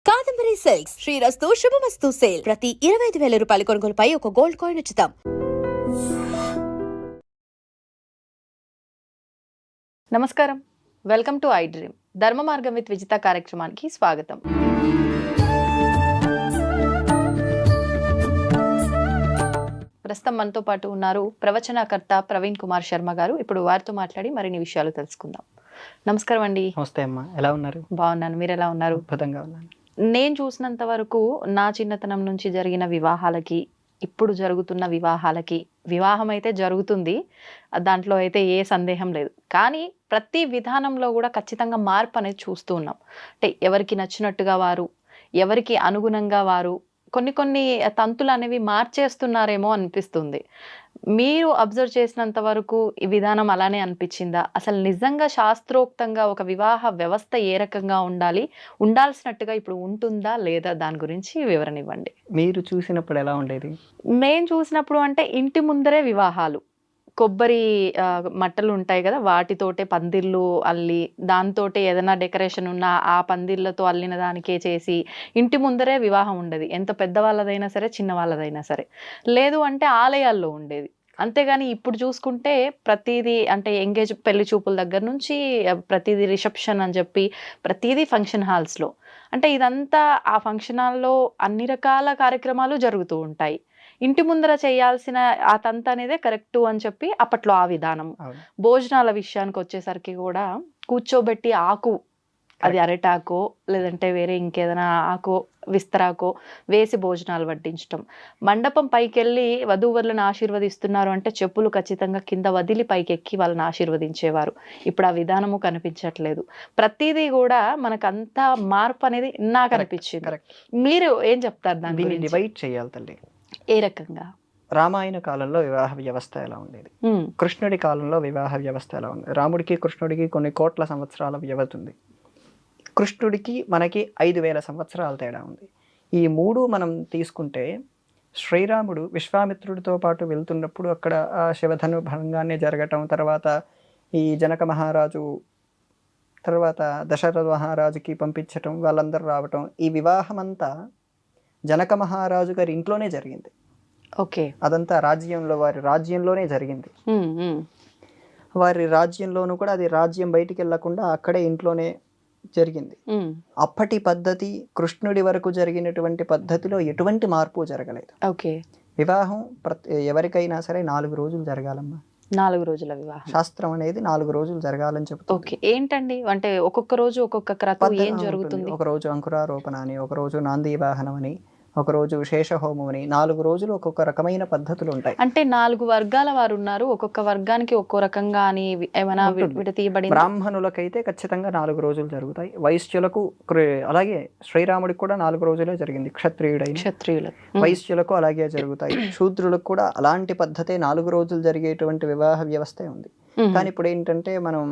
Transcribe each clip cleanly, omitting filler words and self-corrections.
Kadambari silks శ్రీరస్తు శుభమస్తు sale ప్రతి 25,000 రూపాయల కొనుగోలుపై ఒక గోల్డ్ కాయిన్ ఉచితం. నమస్కారం, వెల్కమ్ టు ఐ డ్రీమ్. ధర్మ మార్గం విత్ విజిత కార్యక్రమానికి స్వాగతం. ప్రస్తుతం మనతో పాటు ఉన్నారు ప్రవచనకర్త ప్రవీణ్ కుమార్ శర్మ గారు. ఇప్పుడు వారితో మాట్లాడి మరిన్ని విషయాలు తెలుసుకుందాం. నమస్కారం అండి. నమస్తే అమ్మా, ఎలా ఉన్నారు? బాగున్నాను, మీరు ఎలా ఉన్నారు? అద్భుతంగా ఉన్నాను. నేను చూసినంత వరకు నా చిన్నతనం నుంచి జరిగిన వివాహాలకి ఇప్పుడు జరుగుతున్న వివాహాలకి, వివాహం అయితే జరుగుతుంది, దాంట్లో అయితే ఏ సందేహం లేదు. కానీ ప్రతి విధానంలో కూడా ఖచ్చితంగా మార్పు అనేది చూస్తూ ఉన్నాం. అంటే ఎవరికి నచ్చినట్టుగా వారు, ఎవరికి అనుగుణంగా వారు కొన్ని తంతులు అనేవి మార్చేస్తున్నారేమో అనిపిస్తుంది. మీరు అబ్జర్వ్ చేసినంత వరకు ఈ విధానం అలానే అనిపించిందా? అసలు నిజంగా శాస్త్రోక్తంగా ఒక వివాహ వ్యవస్థ ఏ రకంగా ఉండాలి, ఉండాల్సినట్టుగా ఇప్పుడు ఉంటుందా లేదా, దాని గురించి వివరణ ఇవ్వండి. మీరు చూసినప్పుడు ఎలా ఉండేది? నేను చూసినప్పుడు అంటే ఇంటి ముందరే వివాహాలు, కొబ్బరి మట్టలు ఉంటాయి కదా, వాటితోటే పందిర్లు అల్లి దాంతోటే ఏదైనా డెకరేషన్ ఉన్న ఆ పందిర్లతో అల్లిన దానికే చేసి ఇంటి ముందరే వివాహం ఉండేది. ఎంత పెద్దవాళ్ళదైనా సరే, చిన్న వాళ్ళదైనా సరే. లేదు అంటే ఆలయాల్లో ఉండేది. అంతేగాని ఇప్పుడు చూసుకుంటే ప్రతిదీ అంటే ఎంగేజ్ పెళ్లి చూపుల దగ్గర నుంచి ప్రతిదీ రిసెప్షన్ అని చెప్పి ప్రతిదీ ఫంక్షన్ హాల్స్లో. అంటే ఇదంతా ఆ ఫంక్షన్ హాల్లో అన్ని రకాల కార్యక్రమాలు జరుగుతూ ఉంటాయి. ఇంటి ముందర చేయాల్సిన ఆ తంత అనేదే కరెక్టు అని చెప్పి అప్పట్లో ఆ విధానం. భోజనాల విషయానికి వచ్చేసరికి కూడా కూర్చోబెట్టి ఆకు, అది అరటాకో లేదంటే వేరే ఇంకేదైనా ఆకో విస్తరాకో వేసి భోజనాలు వడ్డించటం. మండపం పైకెళ్ళి వధూవరులను ఆశీర్వదిస్తున్నారు అంటే చెప్పులు ఖచ్చితంగా కింద వదిలి పైకెక్కి వాళ్ళని ఆశీర్వదించేవారు. ఇప్పుడు ఆ విధానము కనిపించట్లేదు. ప్రతిదీ కూడా మనకంతా మార్పు అనేది నాకు అనిపించింది. మీరు ఏం చెప్తారు దాన్ని గురించి? డివైడ్ చేయాలి తల్లి. ఏ రకంగా? రామాయణ కాలంలో వివాహ వ్యవస్థ ఎలా ఉండేది, కృష్ణుడి కాలంలో వివాహ వ్యవస్థ ఎలా ఉంది? రాముడికి కృష్ణుడికి కొన్ని కోట్ల సంవత్సరాల వ్యవధి ఉంది. కృష్ణుడికి మనకి 5,000 సంవత్సరాల తేడా ఉంది. ఈ మూడు మనం తీసుకుంటే శ్రీరాముడు విశ్వామిత్రుడితో పాటు వెళ్తున్నప్పుడు అక్కడ ఆ శివధను భంగాన్ని జరగటం, తర్వాత ఈ జనక మహారాజు, తర్వాత దశరథ మహారాజుకి పంపించటం, వాళ్ళందరూ రావటం, ఈ వివాహం అంతా జనక మహారాజు గారి ఇంట్లోనే జరిగింది. ఓకే, అదంతా రాజ్యంలో, వారి రాజ్యంలోనే జరిగింది. వారి రాజ్యంలోనూ కూడా అది రాజ్యం బయటికి వెళ్ళకుండా అక్కడే ఇంట్లోనే జరిగింది. అప్పటి పద్ధతి, కృష్ణుడి వరకు జరిగినటువంటి పద్ధతిలో ఎటువంటి మార్పు జరగలేదు. ఓకే, వివాహం ఎవరికైనా సరే 4 రోజులు జరగాలమ్మా. 4 రోజుల వివాహం శాస్త్రం అనేది 4 రోజులు జరగాలని చెప్తుంది. ఓకే, ఏంటండి అంటే ఒక్కొక్క రోజు ఒక్కొక్క క్రతువు ఏం జరుగుతుంది? ఒక రోజు అంకురారోపణ అని, ఒక రోజు నాంది వాహనం అని, ఒక రోజు శేషహోమం అని, 4 రోజులు ఒక్కొక్క రకమైన పద్ధతులు ఉంటాయి. అంటే 4 వర్గాల వారు ఉన్నారు, ఒక్కొక్క వర్గానికి ఒక్కో రకంగా అని ఏమైనా విడతీయబడి? బ్రాహ్మణులకైతే ఖచ్చితంగా 4 రోజులు జరుగుతాయి. వైశ్యులకు, అలాగే శ్రీరాముడికి కూడా 4 రోజులే జరిగింది. క్షత్రియులు వైశ్యులకు అలాగే జరుగుతాయి. శూద్రులకు కూడా అలాంటి పద్ధతే 4 రోజులు జరిగేటువంటి వివాహ వ్యవస్థే ఉంది. కానీ ఇప్పుడు ఏంటంటే మనం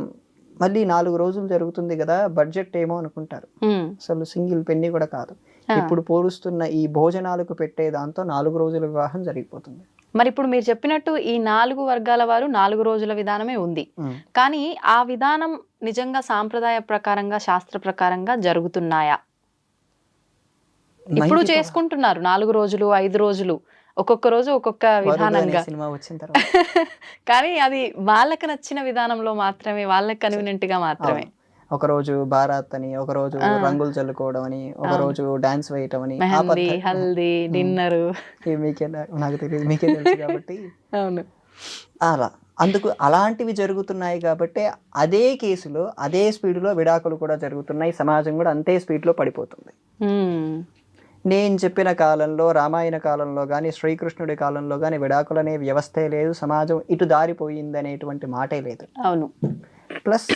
మళ్ళీ 4 రోజులు జరుగుతుంది కదా, బడ్జెట్ ఏమో అనుకుంటారు. అసలు సింగిల్ పెన్నీ కూడా కాదు. ఇప్పుడు పోలుస్తున్న ఈ భోజనాలకు పెట్టే దాంతో 4 రోజుల వివాహం జరిగిపోతుంది. మరి ఇప్పుడు మీరు చెప్పినట్టు ఈ 4 వర్గాల వారు 4 రోజుల విధానమే ఉంది. కానీ ఆ విధానం నిజంగా సాంప్రదాయ ప్రకారంగా, శాస్త్ర ప్రకారంగా జరుగుతున్నాయా? ఇప్పుడు చేసుకుంటున్నారు 4 రోజులు, 5 రోజులు, ఒక్కొక్క రోజు ఒక్కొక్క విధానంగా. సినిమా వచ్చిన తర్వాత కానీ అది వాళ్ళకి నచ్చిన విధానంలో మాత్రమే, వాళ్ళకి కన్వీనియంట్ గా మాత్రమే. ఒక రోజు బారాత్ అని, ఒక రోజు రంగులు చల్లుకోవడం అని, ఒక రోజు డాన్స్ వేయటం అని, మెహందీ, హల్దీ, డిన్నర్, నాకు తెలియదు, మీకే తెలుసు కాబట్టి. అవును, అలా అందుకు అలాంటివి జరుగుతున్నాయి కాబట్టి అదే కేసులో అదే స్పీడ్లో విడాకులు కూడా జరుగుతున్నాయి. సమాజం కూడా అంతే స్పీడ్లో పడిపోతుంది. నేను చెప్పిన కాలంలో, రామాయణ కాలంలో కానీ, శ్రీకృష్ణుడి కాలంలో కానీ విడాకులు అనే వ్యవస్థే లేదు. సమాజం ఇటు దారిపోయింది అనేటువంటి మాటే లేదు. అవును. ప్లస్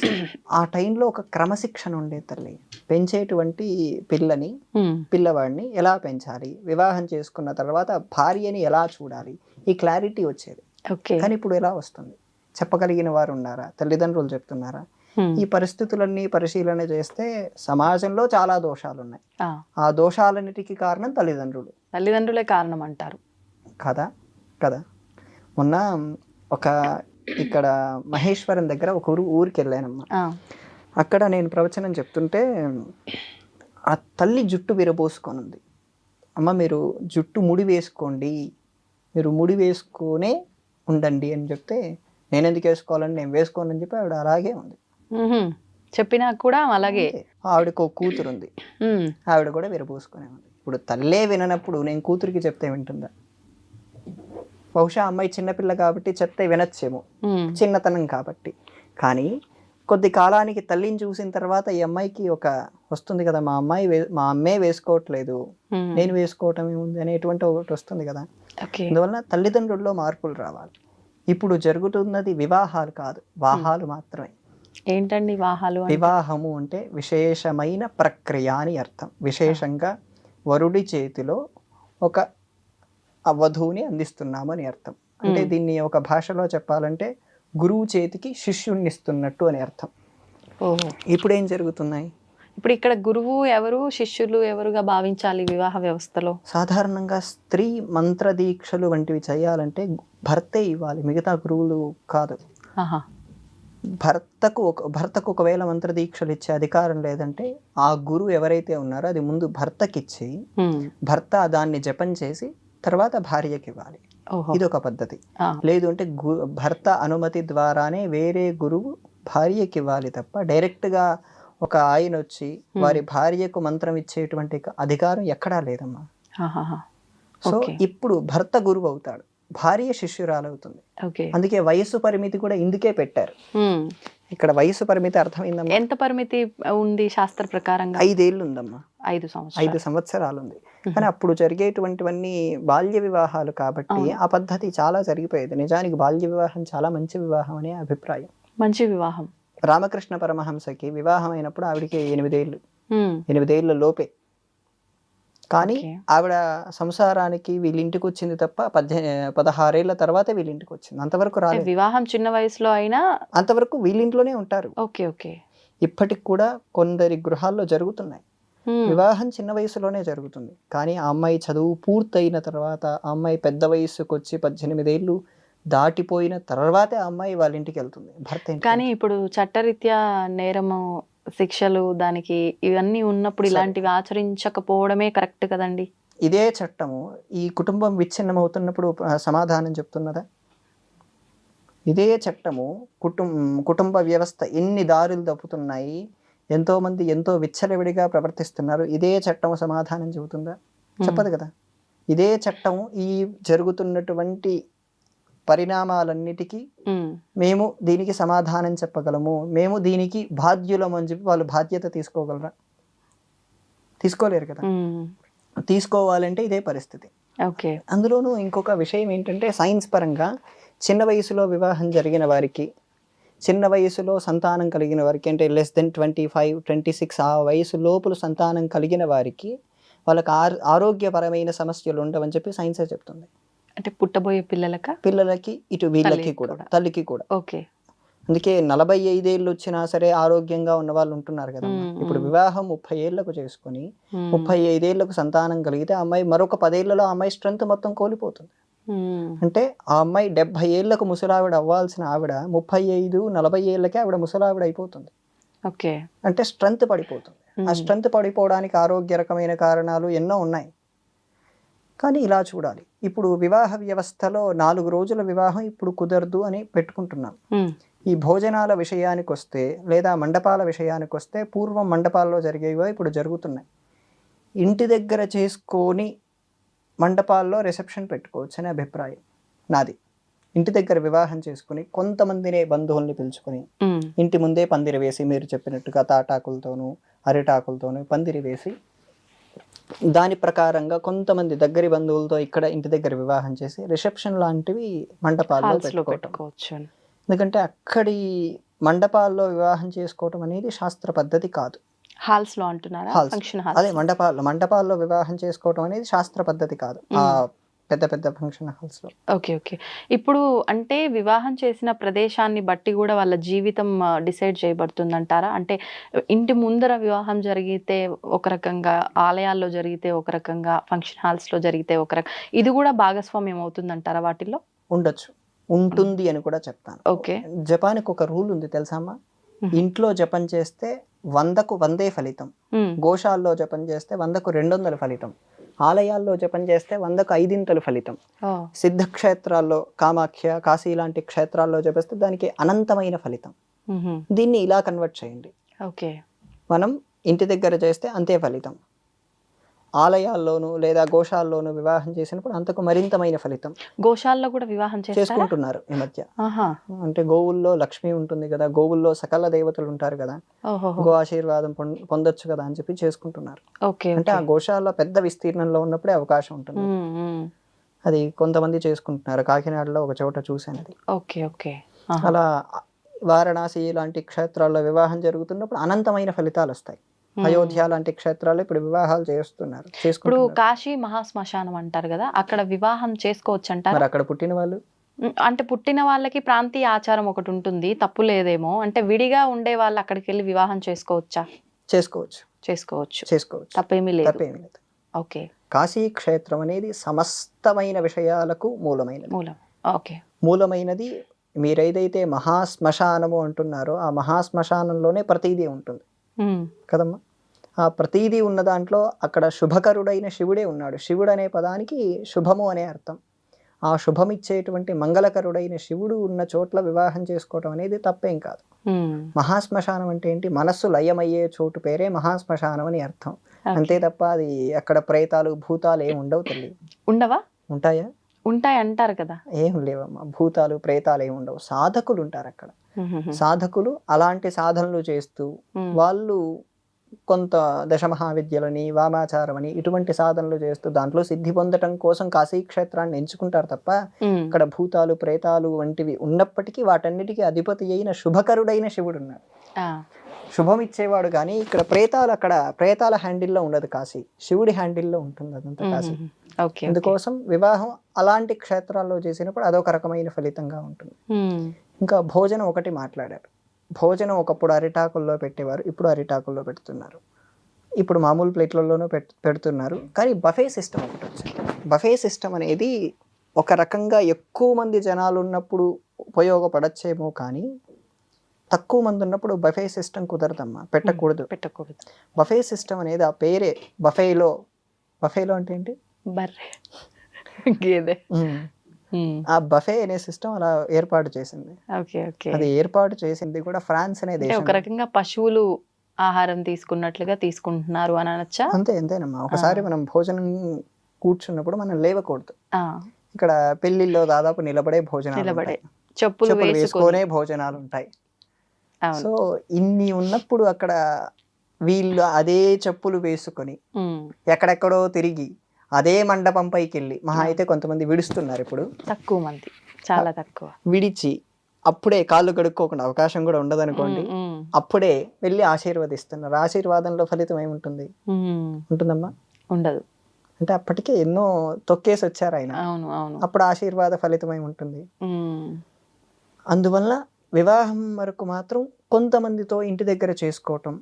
ఆ టైంలో ఒక క్రమశిక్షణ ఉండేది తల్లి. పెంచేటువంటి పిల్లవాడిని ఎలా పెంచాలి, వివాహం చేసుకున్న తర్వాత భార్యని ఎలా చూడాలి, ఈ క్లారిటీ వచ్చేది. కానీ ఇప్పుడు ఎలా వస్తుంది? చెప్పగలిగిన వారు ఉన్నారా? తల్లిదండ్రులు చెప్తున్నారా? ఈ పరిస్థితులన్నీ పరిశీలన చేస్తే సమాజంలో చాలా దోషాలు ఉన్నాయి. ఆ దోషాలన్నిటికీ కారణం తల్లిదండ్రులే కారణం అంటారు కదా. మొన్న ఇక్కడ మహేశ్వరం దగ్గర ఒక ఊరికి వెళ్ళానమ్మా. అక్కడ నేను ప్రవచనం చెప్తుంటే ఆ తల్లి జుట్టు విరబోసుకొని ఉంది. అమ్మ మీరు జుట్టు ముడి వేసుకోండి, మీరు ముడి వేసుకునే ఉండండి అని చెప్తే, నేను ఎందుకు వేసుకోవాలని, నేను వేసుకోను అని చెప్పి ఆవిడ అలాగే ఉంది. చెప్పినా కూడా అలాగే. ఆవిడకు ఒక కూతురు ఉంది, ఆవిడ కూడా విరబోసుకునే ఉంది. ఇప్పుడు తల్లే విననప్పుడు నేను కూతురికి చెప్తే వింటుందా? బహుశా అమ్మాయి చిన్నపిల్ల కాబట్టి చెప్తే వినొచ్చేమో, చిన్నతనం కాబట్టి. కానీ కొద్ది కాలానికి తల్లిని చూసిన తర్వాత ఈ అమ్మాయికి ఒక వస్తుంది కదా, మా అమ్మే వేసుకోవట్లేదు, నేను వేసుకోవటం ఏముంది అనేటువంటి ఒకటి వస్తుంది కదా. అందువల్ల తల్లిదండ్రుల్లో మార్పులు రావాలి. ఇప్పుడు జరుగుతున్నది వివాహాలు కాదు, వాహాలు మాత్రమే. ఏంటండి వాహాలు? వివాహము అంటే విశేషమైన ప్రక్రియ అని అర్థం. విశేషంగా వరుడి చేతిలో ఒక వధువుని అందిస్తున్నాము అని అర్థం. అంటే దీన్ని ఒక భాషలో చెప్పాలంటే గురువు చేతికి శిష్యుణ్ణి ఇస్తున్నట్టు అని అర్థం. ఇప్పుడు ఏం జరుగుతున్నాయి? ఇప్పుడు ఇక్కడ గురువు ఎవరు, శిష్యులు ఎవరుగా భావించాలి వివాహ వ్యవస్థలో? సాధారణంగా స్త్రీ మంత్ర దీక్షలు వంటివి చేయాలంటే భర్తే ఇవ్వాలి, మిగతా గురువులు కాదు. భర్తకు ఒకవేళ మంత్ర దీక్షలు ఇచ్చే అధికారం లేదంటే ఆ గురువు ఎవరైతే ఉన్నారో అది ముందు భర్తకిచ్చి భర్త దాన్ని జపం చేసి తర్వాత భార్యకి ఇవ్వాలి. ఇది ఒక పద్ధతి. లేదు అంటే భర్త అనుమతి ద్వారానే వేరే గురువు భార్యకి ఇవ్వాలి తప్ప డైరెక్ట్ గా ఒక ఆయన వచ్చి వారి భార్యకు మంత్రం ఇచ్చేటువంటి అధికారం ఎక్కడా లేదమ్మా. సో ఇప్పుడు భర్త గురువు అవుతాడు, భార్య శిష్యురాలవుతుంది. అందుకే వయస్సు పరిమితి కూడా ఇందుకే పెట్టారు. ఇక్కడ వయస్సు పరిమితి అర్థమైందమ్మా? ఎంత పరిమితి ఉంది శాస్త్ర ప్రకారంగా? 5 ఏళ్ళు ఉందమ్మా. 5 సంవత్సరాలు ఉంది. కానీ అప్పుడు జరిగేటువంటివన్నీ బాల్య వివాహాలు కాబట్టి ఆ పద్ధతి చాలా జరిగిపోయేది. నిజానికి బాల్య వివాహం చాలా మంచి వివాహం అనే అభిప్రాయం. మంచి వివాహం. రామకృష్ణ పరమహంసకి వివాహం అయినప్పుడు ఆవిడికి 8 ఏళ్ళు, 8 ఏళ్ళ లోపే. కానీ ఆవిడ సంసారానికి వీళ్ళింటికి వచ్చింది తప్ప 16 ఏళ్ల తర్వాత వీళ్ళింటికి వచ్చింది. అంతవరకు రాలేదు. వివాహం చిన్న వయసులో అయినా అంతవరకు వీళ్ళింట్లోనే ఉంటారు. ఓకే. ఇప్పటికి కూడా కొందరి గృహాల్లో జరుగుతున్నాయి. వివాహం చిన్న వయసులోనే జరుగుతుంది. కానీ ఆ అమ్మాయి చదువు పూర్తయిన తర్వాత, ఆ అమ్మాయి పెద్ద వయసుకు వచ్చి 18 ఏళ్ళు దాటిపోయిన తర్వాతే ఆ అమ్మాయి వాళ్ళ ఇంటికి వెళ్తుంది, భర్త. కానీ ఇప్పుడు చట్టరీత్యా నేరము, శిక్షలు దానికి ఇవన్నీ ఉన్నప్పుడు ఇలాంటివి ఆచరించకపోవడమే కరెక్ట్ కదండి. ఇదే చట్టము ఈ కుటుంబం విచ్ఛిన్నం అవుతున్నప్పుడు సమాధానం చెప్తున్నదా? ఇదే చట్టము కుటుంబ వ్యవస్థ ఎన్ని దారులు తప్పుతున్నాయి, ఎంతో మంది ఎంతో విచ్చలవిడిగా ప్రవర్తిస్తున్నారు, ఇదే చట్టం సమాధానం చెబుతుందా? చెప్పదు కదా. ఇదే చట్టం ఈ జరుగుతున్నటువంటి పరిణామాలన్నిటికీ మేము దీనికి సమాధానం చెప్పగలము, మేము దీనికి బాధ్యులము అని చెప్పి వాళ్ళు బాధ్యత తీసుకోగలరా? తీసుకోలేరు కదా. తీసుకోవాలంటే ఇదే పరిస్థితి. అందులోనూ ఇంకొక విషయం ఏంటంటే సైన్స్ పరంగా చిన్న వయసులో వివాహం జరిగిన వారికి, చిన్న వయసులో సంతానం కలిగిన వారికి, అంటే less than 25, 26 ఆ వయసు లోపల సంతానం కలిగిన వారికి వాళ్ళకి ఆరోగ్యపరమైన సమస్యలు ఉండవని చెప్పి సైన్సే చెప్తుంది. అంటే పుట్టబోయే పిల్లలకి ఇటు వీళ్ళకి కూడా, తల్లికి కూడా. ఓకే. అందుకే 45 ఏళ్ళు వచ్చినా సరే ఆరోగ్యంగా ఉన్న వాళ్ళు ఉంటున్నారు కదా. ఇప్పుడు వివాహం 30 ఏళ్లకు చేసుకుని 35 ఏళ్లకు సంతానం కలిగితే ఆ అమ్మాయి మరొక 10 ఏళ్లలో ఆ అమ్మాయి స్ట్రెంత్ మొత్తం కోల్పోతుంది. అంటే ఆ అమ్మాయి 70 ఏళ్లకు ముసలావిడ అవ్వాల్సిన ఆవిడ 35, 40 ఏళ్ళకే ఆవిడ ముసలావిడ అయిపోతుంది. ఓకే. అంటే స్ట్రెంత్ పడిపోతుంది. ఆ స్ట్రెంత్ పడిపోవడానికి ఆరోగ్య రకమైన కారణాలు ఎన్నో ఉన్నాయి. కానీ ఇలా చూడాలి. ఇప్పుడు వివాహ వ్యవస్థలో 4 రోజుల వివాహం ఇప్పుడు కుదరదు అని పెట్టుకుంటున్నాం. ఈ భోజనాల విషయానికి వస్తే, లేదా మండపాల విషయానికి వస్తే, పూర్వం మండపాల్లో జరిగేవో ఇప్పుడు జరుగుతున్నాయి. ఇంటి దగ్గర చేసుకొని మండపాల్లో రిసెప్షన్ పెట్టుకోవచ్చు అనే అభిప్రాయం నాది. ఇంటి దగ్గర వివాహం చేసుకుని కొంతమందినే బంధువుల్ని పిలుచుకొని ఇంటి ముందే పందిరి వేసి, మీరు చెప్పినట్టుగా తాటాకులతోనూ అరిటాకులతోనూ పందిరి వేసి దాని ప్రకారంగా కొంతమంది దగ్గరి బంధువులతో ఇక్కడ ఇంటి దగ్గర వివాహం చేసి రిసెప్షన్ లాంటివి మండపాల్లో పెట్టుకోవచ్చు. ఎందుకంటే అక్కడి మండపాల్లో వివాహం చేసుకోవటం అనేది శాస్త్ర పద్ధతి కాదు. హాల్స్ లో అంటున్నారా? అదే మండపాల్లో వివాహం చేసుకోవటం అనేది శాస్త్ర పద్ధతి కాదు, ఆ పెద్ద పెద్ద ఫంక్షన్ హాల్స్ లో. ఓకే. ఇప్పుడు అంటే వివాహం చేసిన ప్రదేశాన్ని బట్టి కూడా వాళ్ళ జీవితం డిసైడ్ చేయబడుతుంది అంటారా? అంటే ఇంటి ముందర వివాహం జరిగితే ఒక రకంగా, ఆలయాల్లో జరిగితే ఒక రకంగా, ఫంక్షన్ హాల్స్ లో జరిగితే ఒక రకంగా, ఇది కూడా భాగస్వామ్యం అవుతుంది అంటారా? వాటిల్లో ఉండొచ్చు, ఉంటుంది అని కూడా చెప్తాను. ఓకే. జపాన్కి ఒక రూల్ ఉంది తెలుసామా? ఇంట్లో జపం చేస్తే 100కు 100 ఫలితం, గోశాల్లో జపం చేస్తే 100కు 200 ఫలితం, ఆలయాల్లో జపం చేస్తే 100కు 5 ఫలితం, సిద్ధక్షేత్రాల్లో కామాఖ్య కాశీ లాంటి క్షేత్రాల్లో జపిస్తే దానికి అనంతమైన ఫలితం. దీన్ని ఇలా కన్వర్ట్ చేయండి. ఓకే, మనం ఇంటి దగ్గర చేస్తే అంతే ఫలితం, ఆలయాల్లోనూ లేదా గోశాల్లోనూ వివాహం చేసినప్పుడు అంతకు మరింతమైన ఫలితం. గోశాల్లో కూడా వివాహం చేసుకుంటున్నారు ఈ మధ్య. అంటే గోవుల్లో లక్ష్మి ఉంటుంది కదా, గోవుల్లో సకల దేవతలు ఉంటారు కదా, గో ఆశీర్వాదం పొందొచ్చు కదా అని చెప్పి చేసుకుంటున్నారు. అంటే ఆ గోశాల పెద్ద విస్తీర్ణంలో ఉన్నప్పుడే అవకాశం ఉంటుంది. అది కొంతమంది చేసుకుంటున్నారు. కాకినాడలో ఒక చోట చూశాను అది. Okay okay. అలా వారణాసి లాంటి క్షేత్రాల్లో వివాహం జరుగుతున్నప్పుడు అనంతమైన ఫలితాలు వస్తాయి. అయోధ్య లాంటి క్షేత్రాల్లో ఇప్పుడు వివాహాలు చేస్తున్నారు. ఇప్పుడు కాశీ మహాశ్మశానం అంటారు కదా, అక్కడ వివాహం చేసుకోవచ్చు అంటారు. మరి అక్కడ పుట్టిన వాళ్ళు అంటే పుట్టిన వాళ్ళకి ప్రాంతీయ ఆచారం ఒకటి ఉంటుంది, తప్పు లేదేమో. అంటే విడిగా ఉండే వాళ్ళు అక్కడికి వెళ్ళి వివాహం చేసుకోవచ్చా? చేసుకోవచ్చు, చేసుకోవచ్చు, చేసుకోవచ్చు. తప్పేమీ లేదు. తప్పేమీ లేదు. ఓకే. కాశీ క్షేత్రం అనేది సమస్తమైన విషయాలకు మూలమైనది. మూలం. ఓకే. మూలమైనది. మీరేదైతే మహాశ్మశానము అంటున్నారో ఆ మహాశ్మశానంలోనే ప్రతీదీ ఉంటుంది కదమ్మా. ఆ ప్రతీదీ ఉన్న దాంట్లో అక్కడ శుభకరుడైన శివుడే ఉన్నాడు. శివుడు అనే పదానికి శుభము అనే అర్థం. ఆ శుభమిచ్చేటువంటి మంగళకరుడైన శివుడు ఉన్న చోట్ల వివాహం చేసుకోవటం అనేది తప్పేం కాదు. మహాశ్మశానం అంటే ఏంటి? మనస్సు లయమయ్యే చోటు పేరే మహాశ్మశానం అని అర్థం. అంతే తప్ప అది అక్కడ ప్రేతాలు భూతాలు ఏమి ఉండవు తల్లి. ఉండవా? ఉంటాయా? ఉంటాయి అంటారు కదా. ఏం లేవమ్మా, భూతాలు ప్రేతాలు ఏమి ఉండవు. సాధకులు ఉంటారు అక్కడ. సాధకులు అలాంటి సాధనలు చేస్తూ వాళ్ళు కొంత దశమహావిద్యలని వామాచారం అని ఇటువంటి సాధనలు చేస్తూ దాంట్లో సిద్ధి పొందటం కోసం కాశీ క్షేత్రాన్ని ఎంచుకుంటారు తప్ప ఇక్కడ భూతాలు ప్రేతాలు వంటివి ఉన్నప్పటికీ వాటన్నిటికీ అధిపతి అయిన శుభకరుడైన శివుడు ఉన్నాడు. శుభం ఇచ్చేవాడు. కానీ ఇక్కడ ప్రేతాలు, అక్కడ ప్రేతాల హ్యాండిల్లో ఉండదు కాశీ, శివుడి హ్యాండిల్లో ఉంటుంది అదంతా కాశీ. అందుకోసం వివాహం అలాంటి క్షేత్రాల్లో చేసినప్పుడు అదొక రకమైన ఫలితంగా ఉంటుంది. ఇంకా భోజనం ఒకటి మాట్లాడారు. భోజనం ఒకప్పుడు అరిటాకుల్లో పెట్టేవారు, ఇప్పుడు అరిటాకుల్లో పెడుతున్నారు. ఇప్పుడు మామూలు ప్లేట్లలోనూ పెడుతున్నారు. కానీ బఫే సిస్టమ్ ఒకటి వచ్చింది. బఫే సిస్టమ్ అనేది ఒక రకంగా ఎక్కువ మంది జనాలు ఉన్నప్పుడు ఉపయోగపడచ్చేమో, కానీ తక్కువ మంది ఉన్నప్పుడు బఫే సిస్టమ్ కుదరదమ్మా, పెట్టకూడదు. బఫే సిస్టమ్ అనేది ఆ పేరే బఫేలో. బఫేలో అంటే ఏంటి? బర్రె, గేదె. ఆ బఫే అనే సిస్టమ్ అలా ఏర్పాటు చేసింది. అది ఏర్పాటు చేసింది కూడా ఫ్రాన్స్ అనే దేశం. ఒక రకంగా పశువులు ఆహారం తీసుకున్నట్లుగా తీసుకుంటున్నారు అని అనొచ్చా? అంతేనమ్మా. ఒకసారి మనం భోజనం కూర్చున్నప్పుడు మనం లేవకూడదు. ఇక్కడ పెళ్లిల్లో దాదాపు నిలబడే భోజనాలు, చెప్పులు వేసుకునే భోజనాలు ఉంటాయి. సో ఇన్ని ఉన్నప్పుడు అక్కడ వీళ్ళు అదే చెప్పులు వేసుకొని ఎక్కడెక్కడో తిరిగి అదే మండపం పైకి వెళ్ళి, మహా అయితే కొంతమంది విడుస్తున్నారు, ఇప్పుడు తక్కువ మంది, చాలా తక్కువ, విడిచి అప్పుడే కాళ్ళు కడుక్కోకుండా అవకాశం కూడా ఉండదు అనుకోండి, అప్పుడే వెళ్ళి ఆశీర్వదిస్తున్నారు. ఆశీర్వాదంలో ఫలితం ఏముంటుంది? ఉంటుందమ్మా? ఉండదు. అంటే అప్పటికే ఎన్నో తొక్కేసి వచ్చారు ఆయన. అప్పుడు ఆశీర్వాద ఫలితం ఏముంటుంది? అందువల్ల వివాహం వరకు మాత్రం కొంతమందితో ఇంటి దగ్గర చేసుకోవటం.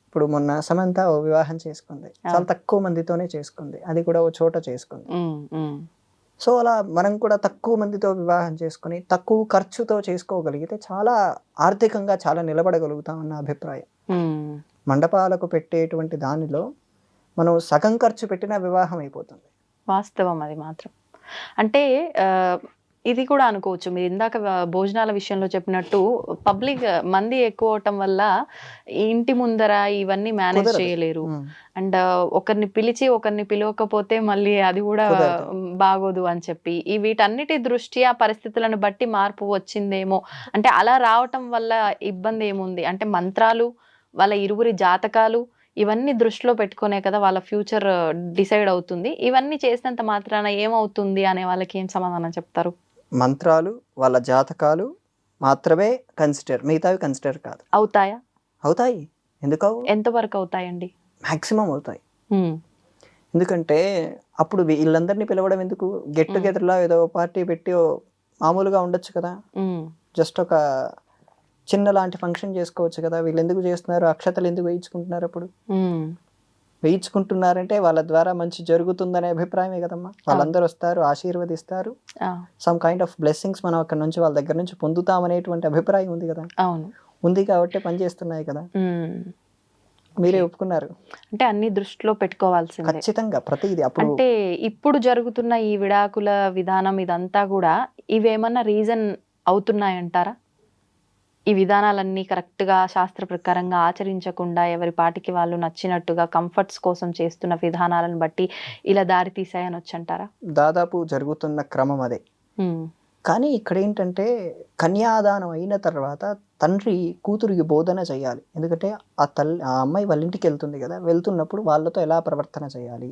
ఇప్పుడు మొన్న సమంత వివాహం చేసుకుంది, చాలా తక్కువ మందితోనే చేసుకుంది, అది కూడా ఓ చోట చేసుకుంది. సో అలా మనం కూడా తక్కువ మందితో వివాహం చేసుకుని తక్కువ ఖర్చుతో చేసుకోగలిగితే చాలా ఆర్థికంగా చాలా నిలబడగలుగుతామన్న అభిప్రాయం. మండపాలకు పెట్టేటువంటి దానిలో మనం సగం ఖర్చు పెట్టినా వివాహం అయిపోతుంది. వాస్తవం అది మాత్రం. అంటే ఇది కూడా అనుకోవచ్చు, మీరు ఇందాక భోజనాల విషయంలో చెప్పినట్టు పబ్లిక్ మంది ఎక్కువ అవటం వల్ల ఇంటి ముందర ఇవన్నీ మేనేజ్ చేయలేరు. అండ్ ఒకరిని పిలిచి ఒకరిని పిలవకపోతే మళ్ళీ అది కూడా బాగోదు అని చెప్పి వీటన్నిటి దృష్ట్యా పరిస్థితులను బట్టి మార్పు వచ్చిందేమో. అంటే అలా రావటం వల్ల ఇబ్బంది ఏముంది అంటే మంత్రాలు, వాళ్ళ ఇరువురి జాతకాలు ఇవన్నీ దృష్టిలో పెట్టుకునే కదా వాళ్ళ ఫ్యూచర్ డిసైడ్ అవుతుంది. ఇవన్నీ చేసినంత మాత్రాన ఏమవుతుంది అనే వాళ్ళకి ఏం సమాధానం చెప్తారు? మంత్రాలు, వాళ్ళ జాతకాలు మాత్రమే కన్సిడర్, మిగతావి కన్సిడర్ కాదు. అవుతాయా? అవుతాయి. ఎందుకు? ఎంతవరకు అవుతాయండి? మాక్సిమం అవుతాయి. ఎందుకంటే అప్పుడు వీళ్ళందరినీ పిలవడం ఎందుకు? గెట్ టుగెదర్లా ఏదో పార్టీ పెట్టి మామూలుగా ఉండొచ్చు కదా, జస్ట్ ఒక చిన్న లాంటి ఫంక్షన్ చేసుకోవచ్చు కదా. వీళ్ళు ఎందుకు చేస్తున్నారు? అక్షతలు ఎందుకు వేయించుకుంటున్నారు? అప్పుడు వేయించుకుంటున్నారంటే వాళ్ళ ద్వారా మంచి జరుగుతుందనే అభిప్రాయమే కదమ్మా. వాళ్ళందరూ వస్తారు, ఆశీర్వదిస్తారు, సమ్ కైండ్ ఆఫ్ బ్లెస్సింగ్స్ మనం అక్కడ నుంచి వాళ్ళ దగ్గర నుంచి పొందుతామనేటువంటి అభిప్రాయం ఉంది కదా. ఉంది కాబట్టి పని చేస్తున్నాయి కదా, మీరే ఒప్పుకున్నారు. అంటే అన్ని దృష్టిలో పెట్టుకోవాల్సిందే ఖచ్చితంగా ప్రతిది. అప్పుడు అంటే ఇప్పుడు జరుగుతున్న ఈ విడాకుల విధానం ఇదంతా కూడా ఇవేమన్నా రీజన్ అవుతున్నాయంటారా? ఈ విధానాలన్నీ కరెక్ట్గా శాస్త్ర ప్రకారంగా ఆచరించకుండా ఎవరి పాటికి వాళ్ళు నచ్చినట్టుగా కంఫర్ట్స్ కోసం చేస్తున్న విధానాలను బట్టి ఇలా దారి తీసాయని వచ్చంటారా? దాదాపు జరుగుతున్న క్రమం అదే. కానీ ఇక్కడ ఏంటంటే కన్యాదానం అయిన తర్వాత తండ్రి కూతురికి బోధన చేయాలి. ఎందుకంటే ఆ అమ్మాయి వాళ్ళ ఇంటికి వెళ్తుంది కదా, వెళ్తున్నప్పుడు వాళ్ళతో ఎలా ప్రవర్తన చేయాలి,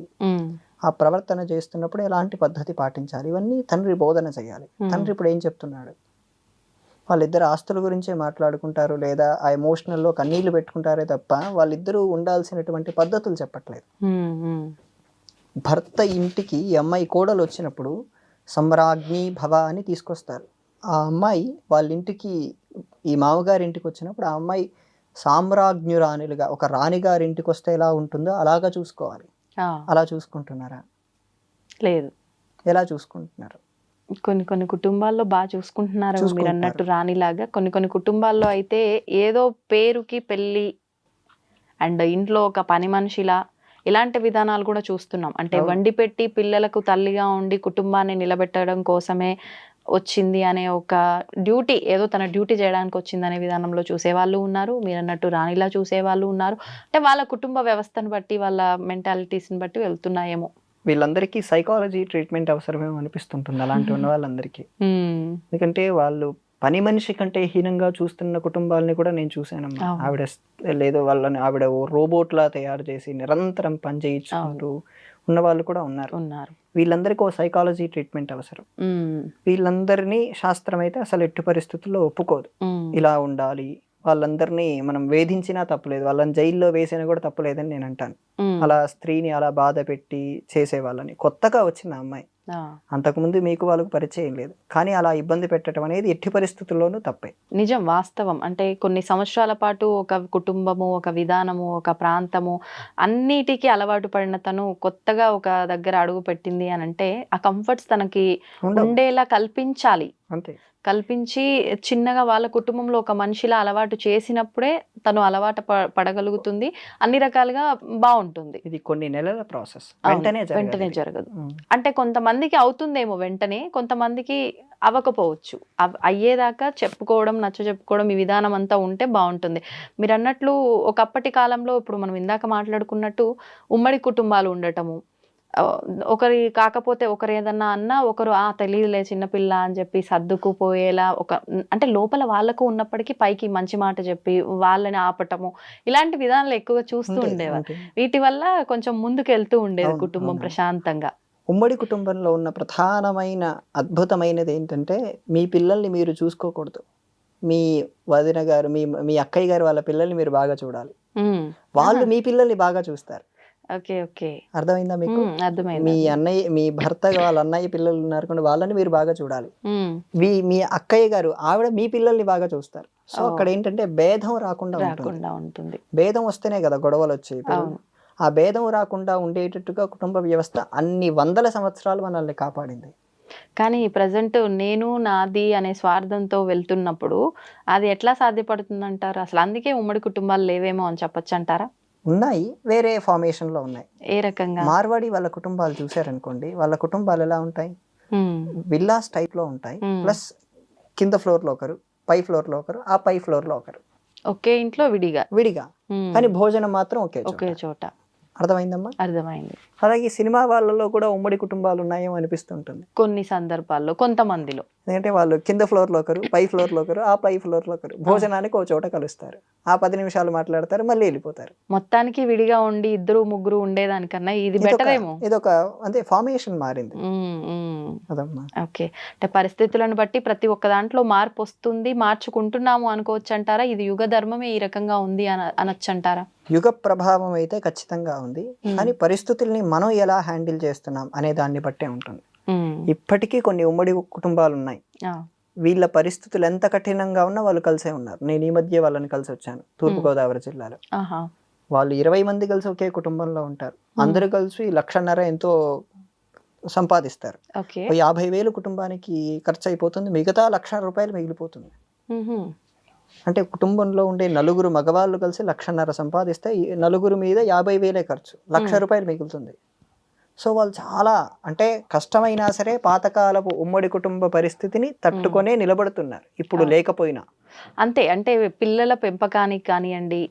ఆ ప్రవర్తన చేస్తున్నప్పుడు ఎలాంటి పద్ధతి పాటించాలి, ఇవన్నీ తండ్రి బోధన చేయాలి. తండ్రి ఇప్పుడు ఏం చెప్తున్నాడు, వాళ్ళిద్దరు ఆస్తుల గురించే మాట్లాడుకుంటారు లేదా ఆ ఎమోషనల్లో కన్నీళ్లు పెట్టుకుంటారే తప్ప వాళ్ళిద్దరూ ఉండాల్సినటువంటి పద్ధతులు చెప్పట్లేదు. భర్త ఇంటికి ఈ అమ్మాయి కోడలు వచ్చినప్పుడు సమ్రాజ్ఞి భవ అని తీసుకొస్తారు. ఆ అమ్మాయి వాళ్ళ ఇంటికి ఈ మామగారి ఇంటికి వచ్చినప్పుడు ఆ అమ్మాయి సామ్రాజ్ఞురాణిలుగా, ఒక రాణిగారి ఇంటికి వస్తే ఎలా ఉంటుందో అలాగా చూసుకోవాలి. అలా చూసుకుంటున్నారా? లేదు. ఎలా చూసుకుంటున్నారు? కొన్ని కుటుంబాల్లో బాగా చూసుకుంటున్నారు మీరు అన్నట్టు రాణిలాగా. కొన్ని కుటుంబాల్లో అయితే ఏదో పేరుకి పెళ్ళి అండ్ ఇంట్లో ఒక పని మనిషిలా ఇలాంటి విధానాలు కూడా చూస్తున్నాం. అంటే వండి పెట్టి పిల్లలకు తల్లిగా ఉండి కుటుంబాన్ని నిలబెట్టడం కోసమే వచ్చింది అనే ఒక డ్యూటీ, ఏదో తన డ్యూటీ చేయడానికి వచ్చింది అనే విధానంలో చూసేవాళ్ళు ఉన్నారు. మీరు అన్నట్టు రాణిలా చూసేవాళ్ళు ఉన్నారు. అంటే వాళ్ళ కుటుంబ వ్యవస్థను బట్టి వాళ్ళ మెంటాలిటీస్ని బట్టి వెళ్తున్నాయేమో. వీళ్ళందరికీ సైకాలజీ ట్రీట్మెంట్ అవసరమేమో అనిపిస్తుంటుంది అలాంటి ఉన్న వాళ్ళందరికీ. ఎందుకంటే వాళ్ళు పని మనిషి కంటే హీనంగా చూస్తున్న కుటుంబాలని కూడా నేను చూశానమ్మా. ఆవిడ రోబోట్లా తయారు చేసి నిరంతరం పని చేయించుకుంటూ ఉన్న వాళ్ళు కూడా ఉన్నారు. వీళ్ళందరికీ ఓ సైకాలజీ ట్రీట్మెంట్ అవసరం. వీళ్ళందరినీ శాస్త్రం అయితే అసలు ఎట్టి పరిస్థితుల్లో ఒప్పుకోదు. ఇలా ఉండాలి, వాళ్ళందరినీ మనం వేధించినా తప్పులేదు, వాళ్ళని జైల్లో వేసినా కూడా తప్పులేదని నేను అంటాను. అలా స్త్రీని అలా బాధ పెట్టి చేసే వాళ్ళని. కొత్తగా వచ్చిన అమ్మాయి, అంతకుముందు మీకు వాళ్ళకు పరిచయం లేదు, కానీ అలా ఇబ్బంది పెట్టడం అనేది ఎట్టి పరిస్థితుల్లోనూ తప్పే. నిజం, వాస్తవం. అంటే కొన్ని సంవత్సరాల పాటు ఒక కుటుంబము, ఒక విధానము, ఒక ప్రాంతము అన్నిటికీ అలవాటు పడిన తను కొత్తగా ఒక దగ్గర అడుగు పెట్టింది అని అంటే ఆ కంఫర్ట్స్ తనకి ఉండేలా కల్పించాలి. అంతే, కల్పించి చిన్నగా వాళ్ళ కుటుంబంలో ఒక మనిషిలా అలవాటు చేసినప్పుడే తను అలవాటు పడగలుగుతుంది, అన్ని రకాలుగా బాగుంటుంది. ఇది కొన్ని నెలల ప్రాసెస్, వెంటనే జరగదు. అంటే కొంతమందికి అవుతుందేమో వెంటనే, కొంతమందికి అవ్వకపోవచ్చు. అయ్యేదాకా చెప్పుకోవడం, నచ్చ చెప్పుకోవడం ఈ విధానం అంతా ఉంటే బాగుంటుంది. మీరు అన్నట్లు ఒకప్పటి కాలంలో, ఇప్పుడు మనం ఇందాక మాట్లాడుకున్నట్టు ఉమ్మడి కుటుంబాలు ఉండటము, ఒకరి కాకపోతే ఒకరు ఏదన్నా అన్నా ఒకరు తెలియదులే చిన్నపిల్ల అని చెప్పి సర్దుకుపోయేలా, అంటే లోపల వాళ్ళకు ఉన్నప్పటికీ పైకి మంచి మాట చెప్పి వాళ్ళని ఆపటము, ఇలాంటి విధానాలు ఎక్కువగా చూస్తూ ఉండేవారు. వీటి వల్ల కొంచెం ముందుకు వెళ్తూ ఉండేది కుటుంబం ప్రశాంతంగా. ఉమ్మడి కుటుంబంలో ఉన్న ప్రధానమైన అద్భుతమైనది ఏంటంటే, మీ పిల్లల్ని మీరు చూసుకోకూడదు, మీ వదిన గారు, మీ అక్కయ్య గారు వాళ్ళ పిల్లల్ని మీరు బాగా చూడాలి, వాళ్ళు మీ పిల్లల్ని బాగా చూస్తారు. అర్థమైందా మీకు? మీ అన్నయ్య, మీ భర్త వాళ్ళ అన్నయ్య పిల్లలు ఉన్నారు, వాళ్ళని మీరు బాగా చూడాలి. మీ అక్కయ్య గారు ఆవిడ మీ పిల్లల్ని బాగా చూస్తారు. సో అక్కడ ఏంటంటే భేదం రాకుండా ఉంటుంది. భేదం వస్తేనే కదా గొడవలు వచ్చాయి. ఆ భేదం రాకుండా ఉండేటట్టుగా కుటుంబ వ్యవస్థ అన్ని వందల సంవత్సరాలు మనల్ని కాపాడింది. కానీ ప్రజెంట్ నేను నాది అనే స్వార్థంతో వెళ్తున్నప్పుడు అది ఎట్లా సాధ్యపడుతుందంటారు అసలు? అందుకే ఉమ్మడి కుటుంబాలు లేవేమో అని చెప్పొచ్చు అంటారా? ఉన్నాయి, వేరే ఫార్మేషన్ లో ఉన్నాయి. ఏ రకంగా? మార్వాడి వాళ్ళ కుటుంబాలు చూసారనుకోండి, వాళ్ళ కుటుంబాలు ఎలా ఉంటాయి, విల్లాస్ టైప్ లో ఉంటాయి. ప్లస్ కింద ఫ్లోర్ లో ఒకరు, పై ఫ్లోర్ లో ఒకరు, ఆ పై ఫ్లోర్ లో ఒకరు, ఒకే ఇంట్లో విడిగా కానీ భోజనం మాత్రం ఒకే చోట. అర్థమైందమ్మా? అర్థమైంది. అలాగే సినిమా వాళ్ళలో కూడా ఉమ్మడి కుటుంబాలు ఉన్నాయేమో అనిపిస్తుంటుంది కొన్ని సందర్భాల్లో, కొంతమందిలో. ఎందుకంటే వాళ్ళు కింద ఫ్లోర్ లో ఒకరు, పై ఫ్లోర్ లో ఒకరు, ఆ పై ఫ్లోర్ లో ఒకరు భోజనానికి ఒక చోట కలుస్తారు, ఆ 10 నిమిషాలు మాట్లాడతారు, మళ్ళీ వెళ్ళిపోతారు. మొత్తానికి విడిగా ఉండి 2-3 ఉండేదానికన్నా ఇది బెటర్ ఏమో. ఇదొక అంటే ఫార్మేషన్ మారింది. ఓకే, అంటే పరిస్థితులను బట్టి ప్రతి ఒక్క దాంట్లో మార్పు వస్తుంది, మార్చుకుంటున్నాము అనుకోవచ్చు అంటారా? ఇది యుగ ధర్మమే ఈ రకంగా ఉంది అనొచ్చు అంటారా? యుగ ప్రభావం అయితే ఖచ్చితంగా ఉంది, కానీ పరిస్థితుల్ని మనం ఎలా హ్యాండిల్ చేస్తున్నాం అనే దాన్ని బట్టే ఉంటుంది. ఇప్పటికీ కొన్ని ఉమ్మడి కుటుంబాలు ఉన్నాయి, వీళ్ళ పరిస్థితులు ఎంత కఠినంగా ఉన్నా వాళ్ళు కలిసే ఉన్నారు. నేను ఈ మధ్య వాళ్ళని కలిసి వచ్చాను తూర్పుగోదావరి జిల్లాలో. వాళ్ళు 20 మంది కలిసి ఒకే కుటుంబంలో ఉంటారు. అందరూ కలిసి 1,50,000 ఎంతో సంపాదిస్తారు. 50,000 కుటుంబానికి ఖర్చు అయిపోతుంది, మిగతా 1,00,000 రూపాయలు మిగిలిపోతుంది. అంటే కుటుంబంలో ఉండే నలుగురు మగవాళ్ళు కలిసి 1,50,000 సంపాదిస్తే ఈ నలుగురు మీద 50,000 ఖర్చు, 1,00,000 రూపాయలు మిగులుతుంది. సో వాళ్ళు చాలా అంటే కష్టమైనా సరే పాతకాలపు ఉమ్మడి కుటుంబ పరిస్థితిని తట్టుకొనే నిలబడుతున్నారు ఇప్పుడు లేకపోయినా. అంతే. అంటే పిల్లల పెంపకానికి కానియండి,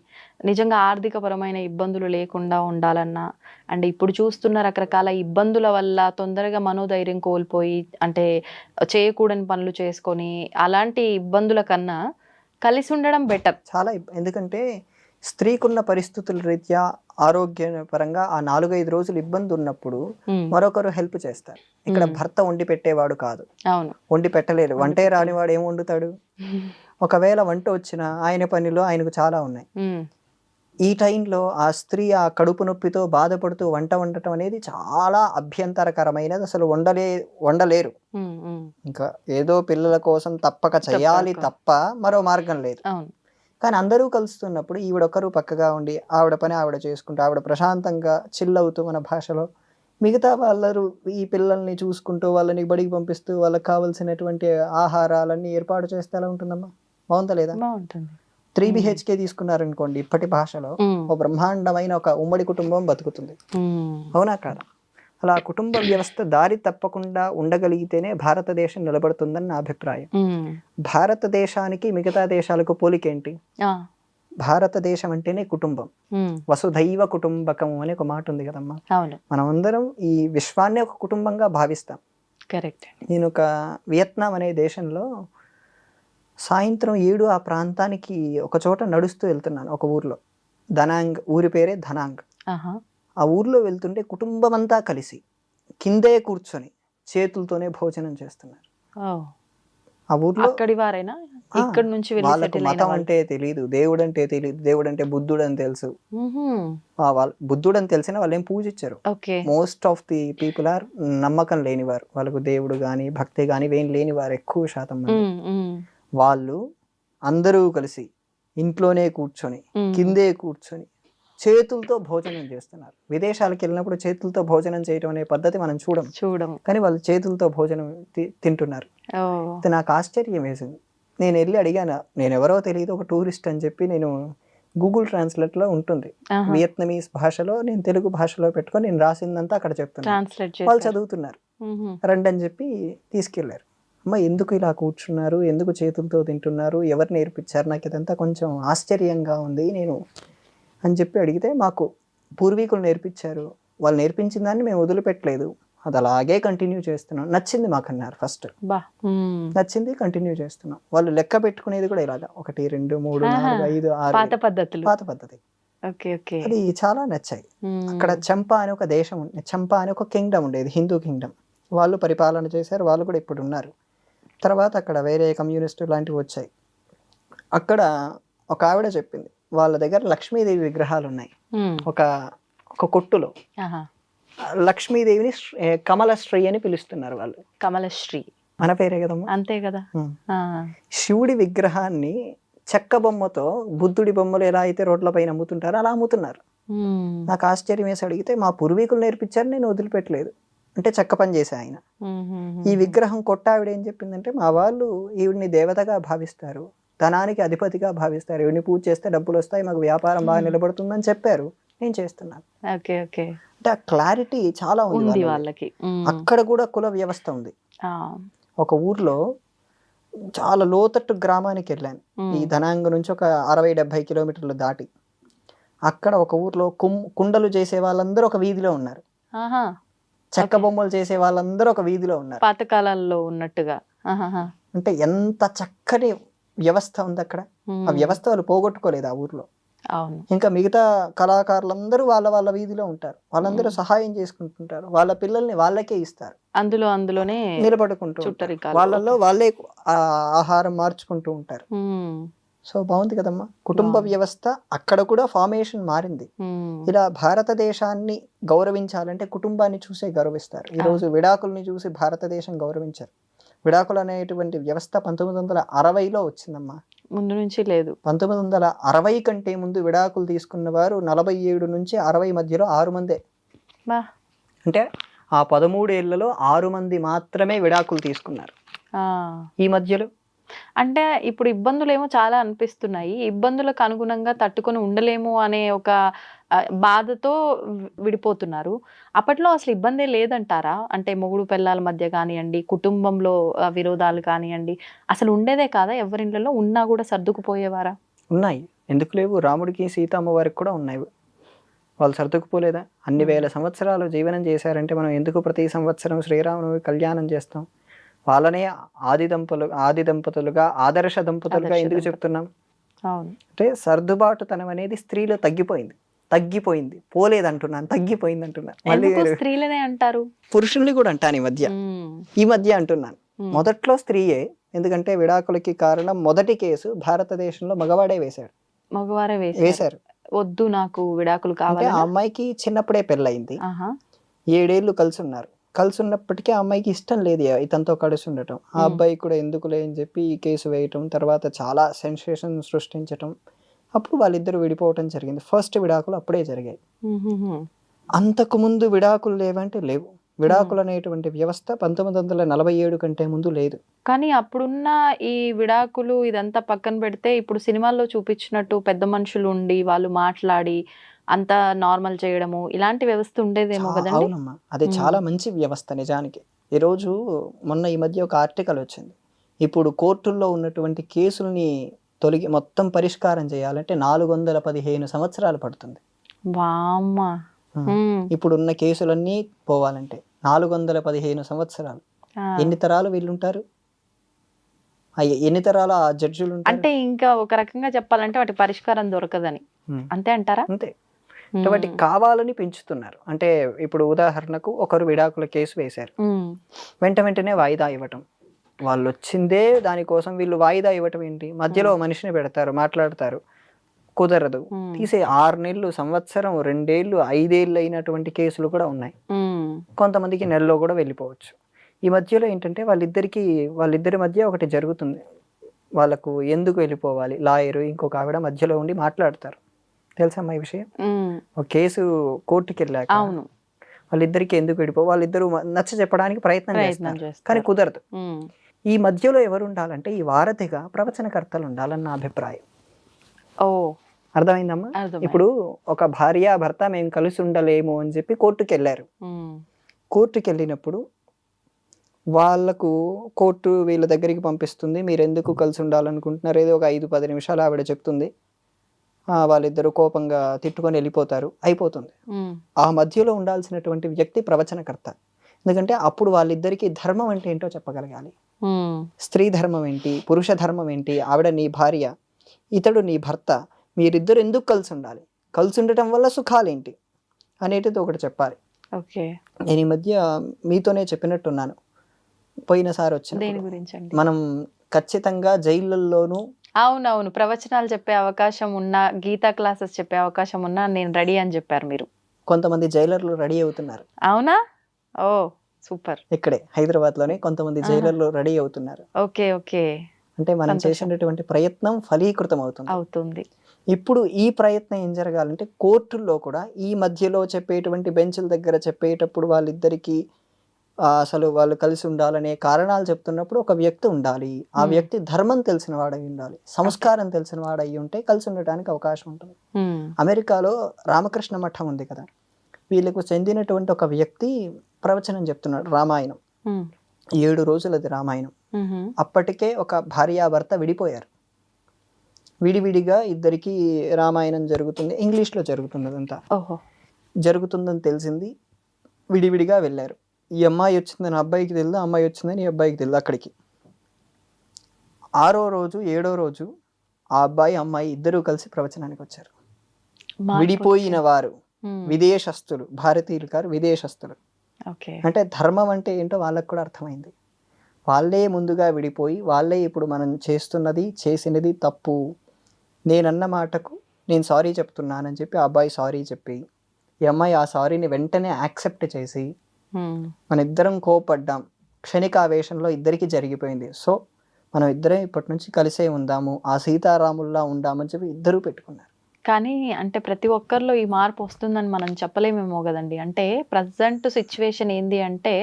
నిజంగా ఆర్థికపరమైన ఇబ్బందులు లేకుండా ఉండాలన్నా, అండ్ ఇప్పుడు చూస్తున్న రకరకాల ఇబ్బందుల వల్ల తొందరగా మనోధైర్యం కోల్పోయి, అంటే చేయకూడని పనులు చేసుకొని, అలాంటి ఇబ్బందుల కన్నా కలిసి ఉండడం బెటర్. చాలా ఎందుకంటే స్త్రీకున్న పరిస్థితుల రీత్యా ఆరోగ్య పరంగా ఆ 4-5 రోజులు ఇబ్బంది ఉన్నప్పుడు మరొకరు హెల్ప్ చేస్తారు. ఇక్కడ భర్త వండి పెట్టేవాడు కాదు, అవును, వండి పెట్టలేడు. వంటే రానివాడు ఏం వండుతాడు? ఒకవేళ వంట వచ్చినా ఆయన పనిలో ఆయనకు చాలా ఉన్నాయి. ఈ టైంలో ఆ స్త్రీ ఆ కడుపు నొప్పితో బాధపడుతూ వంట వండటం అనేది చాలా అభ్యంతరకరమైనది. అసలు వండలేరు. ఇంకా ఏదో పిల్లల కోసం తప్పక చేయాలి తప్ప మరో మార్గం లేదు. కానీ అందరూ కలుస్తున్నప్పుడు ఈవిడొకరు పక్కగా ఉండి ఆవిడ పని ఆవిడ చేసుకుంటూ ఆవిడ ప్రశాంతంగా చిల్ అవుతూ మన భాషలో, మిగతా వాళ్ళరు ఈ పిల్లల్ని చూసుకుంటూ వాళ్ళని బడికి పంపిస్తూ వాళ్ళకి కావాల్సినటువంటి ఆహారాలన్నీ ఏర్పాటు చేస్తే ఎలా ఉంటుందమ్మా? బాగుందా లేదా? 3 BHK తీసుకున్నారనుకోండి, ఇప్పటి భాషలో ఒక బ్రహ్మాండమైన ఒక ఉమ్మడి కుటుంబం బతుకుతుంది. అవునా కాదా? అలా కుటుంబ వ్యవస్థ దారి తప్పకుండా ఉండగలిగితేనే భారతదేశం నిలబడుతుందని నా అభిప్రాయం. భారతదేశానికి మిగతా దేశాలకు పోలికేంటి? భారతదేశం అంటేనే కుటుంబం. వసుధైవ కుటుంబకం అనే ఒక మాట ఉంది కదమ్మా. మనం అందరం ఈ విశ్వాన్ని ఒక కుటుంబంగా భావిస్తాం. కరెక్ట్. నేను ఒక వియత్నాం అనే దేశంలో సాయంత్రం 7 ఆ ప్రాంతానికి ఒక చోట నడుస్తూ వెళ్తున్నాను. ఒక ఊర్లో, ధనాంగ్ ఊరి పేరే ధనాంగ్. ఆ ఊర్లో వెళ్తుంటే కుటుంబం అంతా కలిసి కిందే కూర్చొని చేతులతోనే భోజనం చేస్తున్నారు. ఆ ఊర్లో ఇక్కడి నుంచి వాళ్ళకు మతం అంటే తెలియదు, దేవుడు అంటే తెలియదు. దేవుడు అంటే బుద్ధుడు అని తెలుసు. వాళ్ళు బుద్ధుడు అని తెలిసిన వాళ్ళు ఏం పూజించారు. Most of the people are నమ్మకం లేనివారు. వాళ్ళకు దేవుడు గాని భక్తి గాని ఏం లేనివారు ఎక్కువ శాతం మంది. వాళ్ళు అందరూ కలిసి ఇంట్లోనే కూర్చొని కిందే కూర్చొని చేతులతో భోజనం చేస్తున్నారు. విదేశాలకు వెళ్ళినప్పుడు చేతులతో భోజనం చేయడం అనే పద్ధతి మనం చూడం, కానీ వాళ్ళు చేతులతో భోజనం తింటున్నారు. నాకు ఆశ్చర్యం వేసింది. నేను వెళ్ళి అడిగాను, నేను ఎవరో తెలియదు, ఒక టూరిస్ట్ అని చెప్పి. నేను గూగుల్ ట్రాన్స్లేట్ లో ఉంటుంది వియత్నమీస్ భాషలో, నేను తెలుగు భాషలో పెట్టుకొని నేను రాసిందంతా అక్కడ చెప్తున్నాను. వాళ్ళు చదువుతున్నారు. రండి అని చెప్పి తీసుకెళ్లారు. అమ్మ ఎందుకు ఇలా కూర్చున్నారు, ఎందుకు చేతులతో తింటున్నారు, ఎవరు నేర్పించారు, నాకు ఇదంతా కొంచెం ఆశ్చర్యంగా ఉంది నేను అని చెప్పి అడిగితే, మాకు పూర్వీకులు నేర్పించారు, వాళ్ళు నేర్పించిన దాన్ని మేము వదిలిపెట్టలేదు, అది అలాగే కంటిన్యూ చేస్తున్నాం, నచ్చింది మాకు అన్నారు. ఫస్ట్ నచ్చింది, కంటిన్యూ చేస్తున్నాం. వాళ్ళు లెక్క పెట్టుకునేది కూడా ఇలాగా 1 2 3 4 5 6 పాత పద్ధతి. అది చాలా నచ్చాయి. అక్కడ చంపా అనే ఒక దేశం, చంపా అనే ఒక కింగ్డమ్ ఉండేది, హిందూ కింగ్డమ్. వాళ్ళు పరిపాలన చేశారు, వాళ్ళు కూడా ఇప్పుడు ఉన్నారు. తర్వాత అక్కడ వేరే కమ్యూనిస్టు లాంటివి వచ్చాయి. అక్కడ ఒక ఆవిడ చెప్పింది, వాళ్ళ దగ్గర లక్ష్మీదేవి విగ్రహాలు ఉన్నాయి. ఒక కొట్టులో లక్ష్మీదేవిని కమలశ్రీ అని పిలుస్తున్నారు వాళ్ళు. కమలశ్రీ మన పేరే కదమ్మా. అంతే కదా. శివుడి విగ్రహాన్ని చెక్క బొమ్మతో, బుద్ధుడి బొమ్మలు ఎలా అయితే రోడ్ల పైన అమ్ముతుంటారో అలా అమ్ముతున్నారు. నాకు ఆశ్చర్యం వేసి అడిగితే, మా పూర్వీకులు నేర్పించారు, నేను వదిలిపెట్టలేదు అంటే చెక్క పని చేసే ఆయన. ఈ విగ్రహం కొట్టావిడ ఏం చెప్పిందంటే, మా వాళ్ళు ఈవిడిని దేవతగా భావిస్తారు, ధనానికి అధిపతిగా భావిస్తారు, ఈవిడిని పూజ చేస్తే డబ్బులు వస్తాయి, మాకు వ్యాపారం బాగా నిలబడుతుందని చెప్పారు, నేను చేస్తున్నాను. అంటే ఆ క్లారిటీ చాలా ఉంది వాళ్ళకి. అక్కడ కూడా కుల వ్యవస్థ ఉంది. ఒక ఊర్లో చాలా లోతట్టు గ్రామానికి వెళ్ళాను, ఈ ధనాంగ నుంచి ఒక 60-70 కిలోమీటర్లు దాటి. అక్కడ ఒక ఊర్లో కుండలు చేసే వాళ్ళందరూ ఒక వీధిలో ఉన్నారు, చెక్క బొమ్మలు చేసే వాళ్ళందరూ ఒక వీధిలో ఉన్నారు, పాతకాలంలో ఉన్నట్టుగా. అంటే ఎంత చక్కని వ్యవస్థ ఉంది అక్కడ. ఆ వ్యవస్థ వాళ్ళు పోగొట్టుకోలేదు ఆ ఊర్లో. ఇంకా మిగతా కళాకారులందరూ వాళ్ళ వీధిలో ఉంటారు, వాళ్ళందరూ సహాయం చేసుకుంటుంటారు, వాళ్ళ పిల్లల్ని వాళ్ళకే ఇస్తారు, అందులోనే నిలబడుకుంటూ వాళ్ళల్లో వాళ్ళే ఆహారం మార్చుకుంటూ ఉంటారు. సో బాగుంది కదమ్మా కుటుంబ వ్యవస్థ. అక్కడ కూడా ఫార్మేషన్ మారింది. ఇలా భారతదేశాన్ని గౌరవించాలంటే కుటుంబాన్ని చూసే గౌరవిస్తారు. ఈరోజు విడాకుల్ని చూసి భారతదేశం గౌరవించారు. విడాకులు అనేటువంటి వ్యవస్థ 1960లో వచ్చిందమ్మా, ముందు నుంచి లేదు. 1960 కంటే ముందు విడాకులు తీసుకున్న వారు 47 నుంచి 60 మధ్యలో 6 మందే. అంటే ఆ 13 ఏళ్లలో 6 మంది మాత్రమే విడాకులు తీసుకున్నారు. ఈ మధ్యలో అంటే ఇప్పుడు ఇబ్బందులేమో చాలా అనిపిస్తున్నాయి. ఇబ్బందులకు అనుగుణంగా తట్టుకొని ఉండలేము అనే ఒక బాధతో విడిపోతున్నారు. అప్పట్లో అసలు ఇబ్బందే లేదంటారా? అంటే మొగుడు పెళ్ళాల మధ్య కానియండి, కుటుంబంలో విరోధాలు కానియండి, అసలు ఉండేదే కాదా? ఎవరిండ్లలో ఉన్నా కూడా సర్దుకుపోయేవారా? ఉన్నాయి, ఎందుకు లేవు? రాముడికి సీతమ్మ వారికి కూడా ఉన్నాయి. వాళ్ళు సర్దుకుపోలేదా? అన్ని వేల సంవత్సరాలు జీవనం చేశారంటే మనం ఎందుకు ప్రతి సంవత్సరం శ్రీరాముని కళ్యాణం చేస్తాం? వాళ్ళనే ఆది దంపతులుగా ఆదర్శ దంపతులుగా ఎందుకు చెప్తున్నాం? అవును. అంటే సర్దుబాటుతనం అనేది స్త్రీలో తగ్గిపోయింది, పోలేదంటున్నాను, తగ్గిపోయింది అంటున్నాను. మళ్ళీ ఎందుకు స్త్రీలనే అంటారు? పురుషుల్ని కూడా అంటాను ఈ మధ్య అంటున్నాను. మొదట్లో స్త్రీయే, ఎందుకంటే విడాకులకి కారణం మొదటి కేసు భారతదేశంలో మగవాడే వేశాడు. మగవారే వేశారు. వద్దు నాకు విడాకులు అంటే కావాలి. ఆ అమ్మాయికి చిన్నప్పుడే పెళ్ళయింది, 7 ఏళ్ళు కలిసి ఉన్నారు. కలిసి ఉన్నప్పటికీ ఆ అమ్మాయికి ఇష్టం లేదు ఇతనితో కలిసి ఉండటం. ఆ అబ్బాయి కూడా ఎందుకులే అని చెప్పి ఈ కేసు వేయటం, తర్వాత చాలా సెన్సేషన్ సృష్టించటం. అప్పుడు వాళ్ళిద్దరు విడిపోవటం జరిగింది. ఫస్ట్ విడాకులు అప్పుడే జరిగాయి. అంతకు ముందు విడాకులు లేవంటే లేవు. విడాకులు అనేటువంటి వ్యవస్థ 1947 కంటే ముందు లేదు. కానీ అప్పుడున్న ఈ విడాకులు ఇదంతా పక్కన పెడితే ఇప్పుడు సినిమాల్లో చూపించినట్టు పెద్ద మనుషులు ఉండి వాళ్ళు మాట్లాడి అంతా నార్మల్ చేయడము ఇలాంటి వ్యవస్థ ఉండేదేమో కదండి. అవునమ్మా, అది చాలా మంచి వ్యవస్థ నిజానికి. ఈరోజు మొన్న ఈ మధ్య ఒక ఆర్టికల్ వచ్చింది. ఇప్పుడు కోర్టుల్లో ఉన్నటువంటి కేసుల్ని మొత్తం పరిష్కారం చేయాలంటే 415 సంవత్సరాలు పడుతుంది. వామ్మా. ఇప్పుడున్న కేసులన్నీ పోవాలంటే 415 సంవత్సరాలు. ఎన్ని తరాలు వీళ్ళుంటారు? ఎన్ని తరాల జడ్జిలు ఉంటారు? అంటే ఇంకా ఒక రకంగా చెప్పాలంటే వాటి పరిష్కారం దొరకదని అంతే అంటారా? అంతే. వాటికి కావాలని పెంచుతున్నారు. అంటే ఇప్పుడు ఉదాహరణకు ఒకరు విడాకుల కేసు వేశారు, వెంటనే వాయిదా ఇవ్వటం. వాళ్ళు వచ్చిందే దానికోసం, వీళ్ళు వాయిదా ఇవ్వటం ఏంటి? మధ్యలో మనిషిని పెడతారు, మాట్లాడతారు, కుదరదు, తీసే 6 నెలలు, సంవత్సరం, 2 ఏళ్ళు, 5 ఏళ్ళు అయినటువంటి కేసులు కూడా ఉన్నాయి. కొంతమందికి నెలలో కూడా వెళ్ళిపోవచ్చు. ఈ మధ్యలో ఏంటంటే వాళ్ళిద్దరి మధ్య ఒకటి జరుగుతుంది. వాళ్ళకు ఎందుకు వెళ్ళిపోవాలి, లాయరు ఇంకొక ఆవిడ మధ్యలో ఉండి మాట్లాడతారు. తెలుసమ్మా ఈ విషయం? ఒక కేసు కోర్టుకి వెళ్ళాక వాళ్ళిద్దరికి ఎందుకు వాళ్ళిద్దరూ నచ్చ చెప్పడానికి ప్రయత్నం చేస్తారు, కానీ కుదరదు. ఈ మధ్యలో ఎవరు ఉండాలంటే ఈ వారధిగా ప్రవచనకర్తలు ఉండాలని నా అభిప్రాయం. అర్థమైందమ్మా? ఇప్పుడు ఒక భార్య భర్త మేము కలిసి ఉండలేము అని చెప్పి కోర్టుకి వెళ్ళారు. కోర్టుకి వెళ్ళినప్పుడు వాళ్ళకు కోర్టు వీళ్ళ దగ్గరికి పంపిస్తుంది, మీరు ఎందుకు కలిసి ఉండాలనుకుంటున్నారు, ఏదో ఒక 5-10 నిమిషాలు ఆవిడ చెప్తుంది, వాళ్ళిద్దరూ కోపంగా తిట్టుకొని వెళ్ళిపోతారు, అయిపోతుంది. ఆ మధ్యలో ఉండాల్సినటువంటి వ్యక్తి ప్రవచనకర్త. ఎందుకంటే అప్పుడు వాళ్ళిద్దరికి ధర్మం అంటే ఏంటో చెప్పగలగాలి. స్త్రీ ధర్మం ఏంటి, పురుష ధర్మం ఏంటి, ఆవిడ నీ భార్య, ఇతడు నీ భర్త, మీరిద్దరు ఎందుకు కలిసి ఉండాలి, కలిసి ఉండటం వల్ల సుఖాలేంటి అనేటిది ఒకటి చెప్పాలి. నేను ఈ మధ్య మీతోనే చెప్పినట్టున్నాను, పోయినసారి వచ్చిన మనం ఖచ్చితంగా జైళ్ళల్లోనూ అవునవును ప్రవచనాలు చెప్పే అవకాశం ఉన్నా, గీతా క్లాసెస్ చెప్పే అవకాశం ఉన్నా నేను రెడీ అని చెప్పారు మీరు. కొంతమంది జైలర్లు రెడీ అవుతున్నారు. అవునా? ఓ సూపర్. ఇక్కడే హైదరాబాద్ లోనే కొంతమంది జైలర్లు రెడీ అవుతున్నారు. ఓకే. అంటే మనం చేసినటువంటి ప్రయత్నం ఫలీకృతం అవుతుంది. ఇప్పుడు ఈ ప్రయత్నం ఏం జరగాలంటే కోర్టుల్లో కూడా ఈ మధ్యలో చెప్పేటువంటి బెంచ్ల దగ్గర చెప్పేటప్పుడు వాళ్ళిద్దరికి అసలు వాళ్ళు కలిసి ఉండాలనే కారణాలు చెప్తున్నప్పుడు ఒక వ్యక్తి ఉండాలి. ఆ వ్యక్తి ధర్మం తెలిసిన వాడై ఉండాలి, సంస్కారం తెలిసిన వాడై ఉంటే కలిసి ఉండటానికి అవకాశం ఉంటుంది. అమెరికాలో రామకృష్ణ మఠం ఉంది కదా, వీళ్ళకు చెందినటువంటి ఒక వ్యక్తి ప్రవచనం చెప్తున్నాడు, రామాయణం 7 రోజులది రామాయణం. అప్పటికే ఒక భార్యాభర్త విడిపోయారు, విడివిడిగా ఇద్దరికి రామాయణం జరుగుతుంది, ఇంగ్లీష్లో జరుగుతుంది, అదంతా జరుగుతుందని తెలిసింది, విడివిడిగా వెళ్ళారు. ఈ అమ్మాయి వచ్చిందని అబ్బాయికి తెలియదు, అమ్మాయి వచ్చిందని ఈ అబ్బాయికి తెలియదు. అక్కడికి 6వ రోజు 7వ రోజు ఆ అబ్బాయి అమ్మాయి ఇద్దరూ కలిసి ప్రవచనానికి వచ్చారు. విడిపోయిన వారు విదేశస్తులు, భారతీయులు కారు, విదేశస్తులు. అంటే ధర్మం అంటే ఏంటో వాళ్ళకు కూడా అర్థమైంది. వాళ్ళే ముందుగా విడిపోయి వాళ్ళే ఇప్పుడు మనం చేసినది తప్పు, నేనన్న మాటకు నేను సారీ చెప్తున్నానని చెప్పి ఆ అబ్బాయి సారీ చెప్పి, ఈ అమ్మాయి ఆ సారీని వెంటనే యాక్సెప్ట్ చేసి, మన ఇద్దరం కోపడ్డాం, క్షణికావేశంలో ఇద్దరికి జరిగిపోయింది, సో మనం ఇద్దరం ఇప్పటి నుంచి కలిసే ఉందాము, ఆ సీతారాముల్లా ఉందామని చెప్పి ఇద్దరూ పెట్టుకున్నారు. కానీ అంటే ప్రతి ఒక్కరిలో ఈ మార్పు వస్తుందని మనం చెప్పలేమేమో కదండి. అంటే ప్రజెంట్ సిచ్యువేషన్ ఏంది అంటే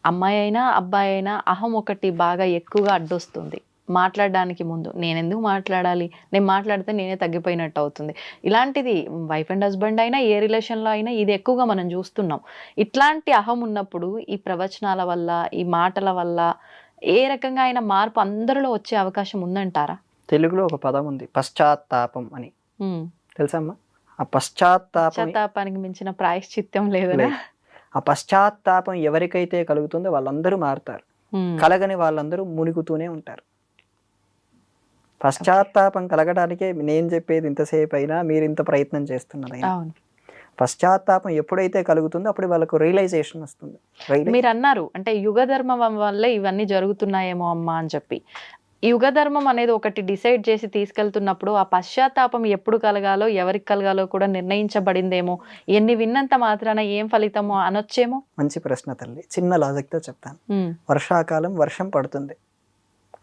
అమ్మాయి అయినా అబ్బాయి అయినా అహం ఒకటి బాగా ఎక్కువగా అడ్డొస్తుంది. మాట్లాడడానికి ముందు నేను ఎందుకు మాట్లాడాలి, నేను మాట్లాడితే నేనే తగ్గిపోయినట్టు అవుతుంది. ఇలాంటిది వైఫ్ అండ్ హస్బెండ్ అయినా ఏ రిలేషన్లో అయినా ఇది ఎక్కువగా మనం చూస్తున్నాం. ఇట్లాంటి అహం ఉన్నప్పుడు ఈ ప్రవచనాల వల్ల, ఈ మాటల వల్ల ఏ రకంగా అయినా మార్పు అందరిలో వచ్చే అవకాశం ఉందంటారా? తెలుగులో ఒక పదం ఉంది, పశ్చాత్తాపం అని. తెలుసమ్మా? ఆ పశ్చాత్తాపానికి మించిన ప్రాయశ్చిత్తం లేదనా? ఆ పశ్చాత్తాపం ఎవరికైతే కలుగుతుందో వాళ్ళందరూ మారుతారు, కలగని వాళ్ళందరూ మునుగుతూనే ఉంటారు. పశ్చాత్తాపం కలగడానికే నేను చెప్పేది ఇంతసేపు అయినా మీరు ఇంత ప్రయత్నం చేస్తున్నారు. పశ్చాత్తాపం ఎప్పుడైతే కలుగుతుందో అప్పుడు వాళ్ళకు రియలైజేషన్ వస్తుంది. మీరు అన్నారు అంటే యుగ ధర్మం వల్లే ఇవన్నీ జరుగుతున్నాయేమో అమ్మా అని చెప్పి. యుగ ధర్మం అనేది ఒకటి డిసైడ్ చేసి తీసుకెళ్తున్నప్పుడు ఆ పశ్చాత్తాపం ఎప్పుడు కలగాలో, ఎవరికి కలగాలో కూడా నిర్ణయించబడిందేమో. ఎన్ని విన్నంత మాత్రాన ఏం ఫలితమో అనొచ్చేమో. మంచి ప్రశ్న తల్లి. చిన్న లాజిక్తో చెప్తాను. వర్షాకాలం వర్షం పడుతుంది,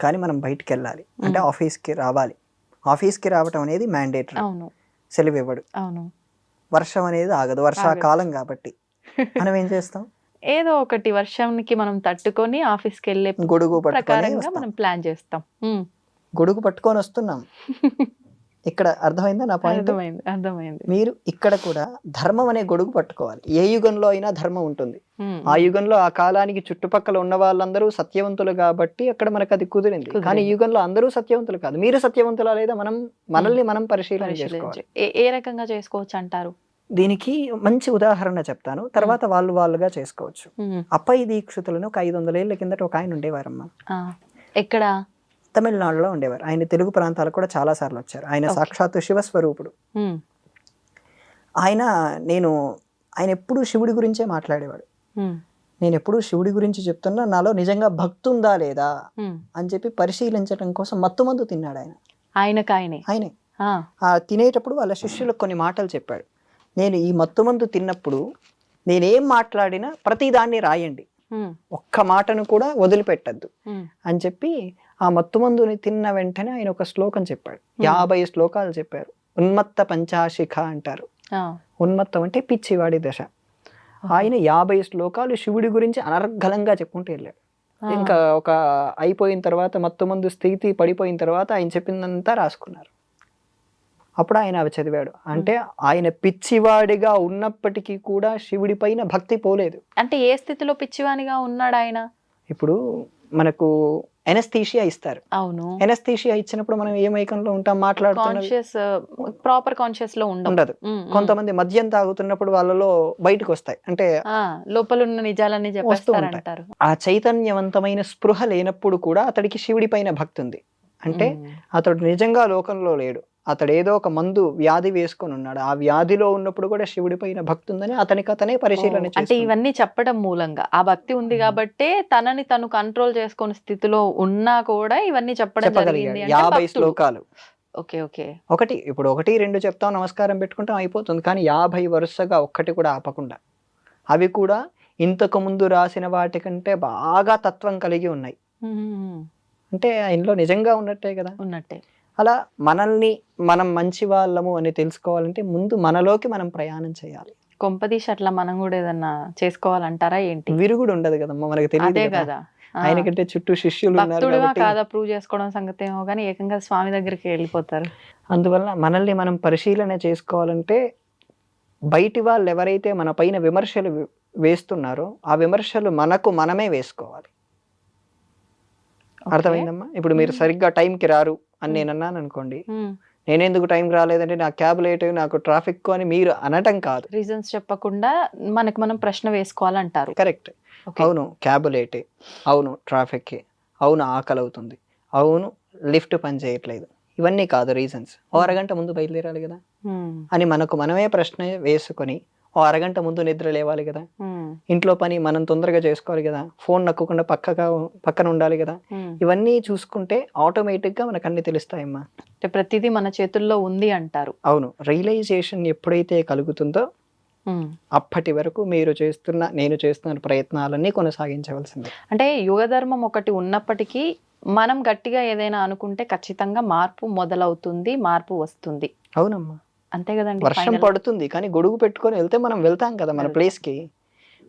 కానీ మనం బయటికి వెళ్ళాలి అంటే ఆఫీస్కి రావాలి. ఆఫీస్కి రావటం అనేది మ్యాండేటరీ. అవును, సెలవు ఇవ్వడు. అవును. వర్షం అనేది ఆగదు, వర్షాకాలం కాబట్టి మనం ఏం చేస్తాం? ఏదో ఒకటి వర్షానికి మనం తట్టుకొని ఆఫీస్కి వెళ్ళే గొడుగు ప్రకారంగా మనం ప్లాన్ చేస్తాం. గొడుగు పట్టుకొని వస్తున్నాం. ఇక్కడ అర్థమైందా నా పాయింట్? అర్థమైంది. మీరు ఇక్కడ కూడా ధర్మం అనే గొడుగు పట్టుకోవాలి. ఏ యుగంలో అయినా ధర్మం ఉంటుంది. ఆ యుగంలో ఆ కాలానికి చుట్టుపక్కల ఉన్న వాళ్ళందరూ సత్యవంతులు కాబట్టి అక్కడ మనకు అది కుదిరింది. కానీ ఈ యుగంలో అందరూ సత్యవంతులు కాదు. మీరు సత్యవంతులా లేదా మనల్ని మనం పరిశీలన చేసుకోవాలి. ఏ రకంగా చేసుకోవచ్చు అంటారు? దీనికి మంచి ఉదాహరణ చెప్తాను, తర్వాత వాళ్ళుగా చేసుకోవచ్చు. అప్పయ్య దీక్షితులను ఒక 500 ఏళ్ల కిందట ఒక ఆయన ఉండేవారమ్మా. ఎక్కడ? తమిళనాడులో ఉండేవారు. ఆయన తెలుగు ప్రాంతాలకు కూడా చాలా సార్లు వచ్చారు. ఆయన సాక్షాత్తు శివస్వరూపుడు. ఆయన ఎప్పుడూ శివుడి గురించే మాట్లాడేవాడు. నేను ఎప్పుడూ శివుడి గురించి చెప్తున్నా, నాలో నిజంగా భక్తి ఉందా లేదా అని చెప్పి పరిశీలించడం కోసం మత్తుమందు తిన్నాడు ఆయనే. తినేటప్పుడు వాళ్ళ శిష్యులకు కొన్ని మాటలు చెప్పాడు. నేను ఈ మత్తుమందు తిన్నప్పుడు నేనేం మాట్లాడినా ప్రతిదాన్ని రాయండి, ఒక్క మాటను కూడా వదిలిపెట్టద్దు అని చెప్పి ఆ మత్తుమందుని తిన్న వెంటనే ఆయన ఒక శ్లోకం చెప్పాడు. 50 శ్లోకాలు చెప్పారు. ఉన్మత్త పంచాశిఖ అంటారు. ఉన్మత్తం అంటే పిచ్చివాడి దశ. ఆయన 50 శ్లోకాలు శివుడి గురించి అనర్గళంగా చెప్పుకుంటూ వెళ్ళాడు. ఇంకా ఒక అయిపోయిన తర్వాత మత్తుమందు స్థితి పడిపోయిన తర్వాత ఆయన చెప్పిందంతా రాసుకున్నారు. అప్పుడు ఆయన అవి చదివాడు. అంటే ఆయన పిచ్చివాడిగా ఉన్నప్పటికీ కూడా శివుడి పైన భక్తి పోలేదు. అంటే ఏ స్థితిలో పిచ్చివాడిగా ఉన్నాడు ఆయన? ఇప్పుడు మనకు ఎనస్థీషియా ఇస్తారు. అవును. ఎనస్థీషియా ఇచ్చినప్పుడు మనం ఏ మైకంలో ఉంటాం? ప్రాపర్ కాన్షియస్ లో ఉండదు. కొంతమంది మద్యం తాగుతున్నప్పుడు వాళ్ళలో బయటకు వస్తాయి, అంటే లోపల ఉన్న నిజాలన్నీ చెప్పేస్తారంటారు. ఆ చైతన్యవంతమైన స్పృహ లేనప్పుడు కూడా అతడికి శివుడి పైన భక్తి ఉంది. అంటే అతడు నిజంగా లోకంలో లేడు, అతడు ఏదో ఒక మందు వ్యాధి వేసుకొని ఉన్నాడు. ఆ వ్యాధిలో ఉన్నప్పుడు కూడా శివుడి పైన భక్తి ఉందని అతనే పరిశీలన చేస్తాడు. అంటే ఇవన్నీ చెప్పడం మూలంగా ఆ భక్తి ఉంది కాబట్టి తనని తను కంట్రోల్ చేసుకునే స్థితిలో ఉన్నా కూడా ఇవన్నీ చెప్పడం జరిగింది. 50 శ్లోకాలు. ఓకే. ఇప్పుడు 1, 2 చెప్తాం, నమస్కారం పెట్టుకుంటాం, అయిపోతుంది. కానీ 50 వరుసగా ఒక్కటి కూడా ఆపకుండా, అవి కూడా ఇంతకు ముందు రాసిన వాటికంటే బాగా తత్వం కలిగి ఉన్నాయి. అంటే ఆయనలో నిజంగా ఉన్నట్టే కదా. ఉన్నట్టే. అలా మనల్ని మనం మంచి వాళ్ళము అని తెలుసుకోవాలంటే ముందు మనలోకి మనం ప్రయాణం చేయాలి. కొంపదీసి అట్లా మనం కూడా ఏదన్నా చేసుకోవాలంటారా ఏంటి? విరుగుడు ఉండదు కదమ్మా, మనకు తెలియదు కదా. ఆయనకంటే చుట్టూ శిష్యులు కాదా ప్రూవ్ చేసుకోవడం సంగతి ఏమో కానీ ఏకంగా స్వామి దగ్గరికి వెళ్ళిపోతారు. అందువల్ల మనల్ని మనం పరిశీలన చేసుకోవాలంటే బయటి వాళ్ళు ఎవరైతే మన పైన విమర్శలు వేస్తున్నారో ఆ విమర్శలు మనకు మనమే వేసుకోవాలి. అర్థమైందమ్మా? ఇప్పుడు మీరు సరిగ్గా టైంకి రారు అని నేను అన్నాను అనుకోండి, నేనెందుకు టైంకి రాలేదంటే నాకు క్యాబ్ లేట్, నాకు ట్రాఫిక్ అని మీరు అనటం కాదు. రీజన్స్ చెప్పకుండా మనకు మనం ప్రశ్న వేసుకోవాలంటారు. కరెక్ట్. అవును క్యాబ్ లేటే, అవును ట్రాఫిక్, అవును ఆకలి అవుతుంది, అవును లిఫ్ట్ పని చేయట్లేదు, ఇవన్నీ కాదు రీజన్స్. ఓ అరగంట ముందు బయలుదేరాలి కదా అని మనకు మనమే ప్రశ్న వేసుకొని ఓ అరగంట ముందు నిద్ర లేవాలి కదా. ఇంట్లో పని మనం తొందరగా చేసుకోవాలి కదా. ఫోన్ నక్కకుండా పక్కన ఉండాలి కదా. ఇవన్నీ చూసుకుంటే ఆటోమేటిక్ గా మనకు అన్ని తెలుస్తాయమ్మా. ప్రతిదీ మన చేతుల్లో ఉంది అంటారు. అవును. రియలైజేషన్ ఎప్పుడైతే కలుగుతుందో అప్పటి వరకు నేను చేస్తున్న ప్రయత్నాలన్నీ కొనసాగించవలసిందే. అంటే యుగ ధర్మం ఒకటి ఉన్నప్పటికీ మనం గట్టిగా ఏదైనా అనుకుంటే ఖచ్చితంగా మార్పు మొదలవుతుంది, మార్పు వస్తుంది. అవునమ్మా, అంతే కదండి. వర్షం పడుతుంది కానీ గొడుగు పెట్టుకొని వెళ్తే మనం వెళ్తాం కదా మన ప్లేస్ కి.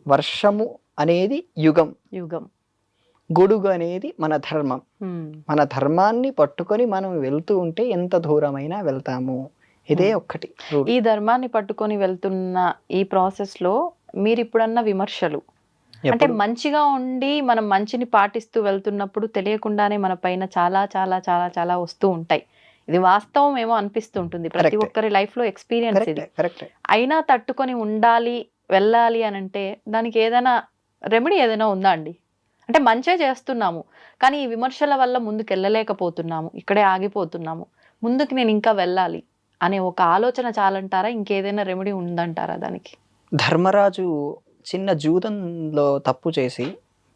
వర్షము అనేది యుగం. గొడుగు అనేది మన ధర్మం. ఉమ్, మన ధర్మాన్ని పట్టుకొని మనం వెళ్తూ ఉంటే ఎంత దూరమైనా వెళ్తాము. ఇదే ఒక్కటి rule. ఈ ధర్మాన్ని పట్టుకొని వెళ్తున్న ఈ ప్రాసెస్ లో మీరు ఇప్పుడన్న విమర్శలు అంటే ఎప్పుడు? మంచిగా ఉండి మనం మంచిని పాటిస్తూ వెళ్తున్నప్పుడు తెలియకుండానే మన పైన చాలా చాలా చాలా చాలా వస్తూ ఉంటాయి. ఇది వాస్తవం ఏమో అనిపిస్తూ ఉంటుంది ప్రతి Correct. ఒక్కరి లైఫ్ లో ఎక్స్పీరియన్స్ ఇది. కరెక్ట్. అయినా తట్టుకొని ఉండాలి వెళ్ళాలి అని అంటే దానికి ఏదైనా రెమెడీ ఏదైనా ఉందా అండి? అంటే మంచే చేస్తున్నాము కానీ ఈ విమర్శల వల్ల ముందుకు వెళ్ళలేకపోతున్నాము, ఇక్కడే ఆగిపోతున్నాము, ముందుకు నేను ఇంకా వెళ్ళాలి అనే ఒక ఆలోచన చాలంటారా? ఇంకేదైనా రెమెడీ ఉందంటారా దానికి? ధర్మరాజు చిన్న జూదంలో తప్పు చేసి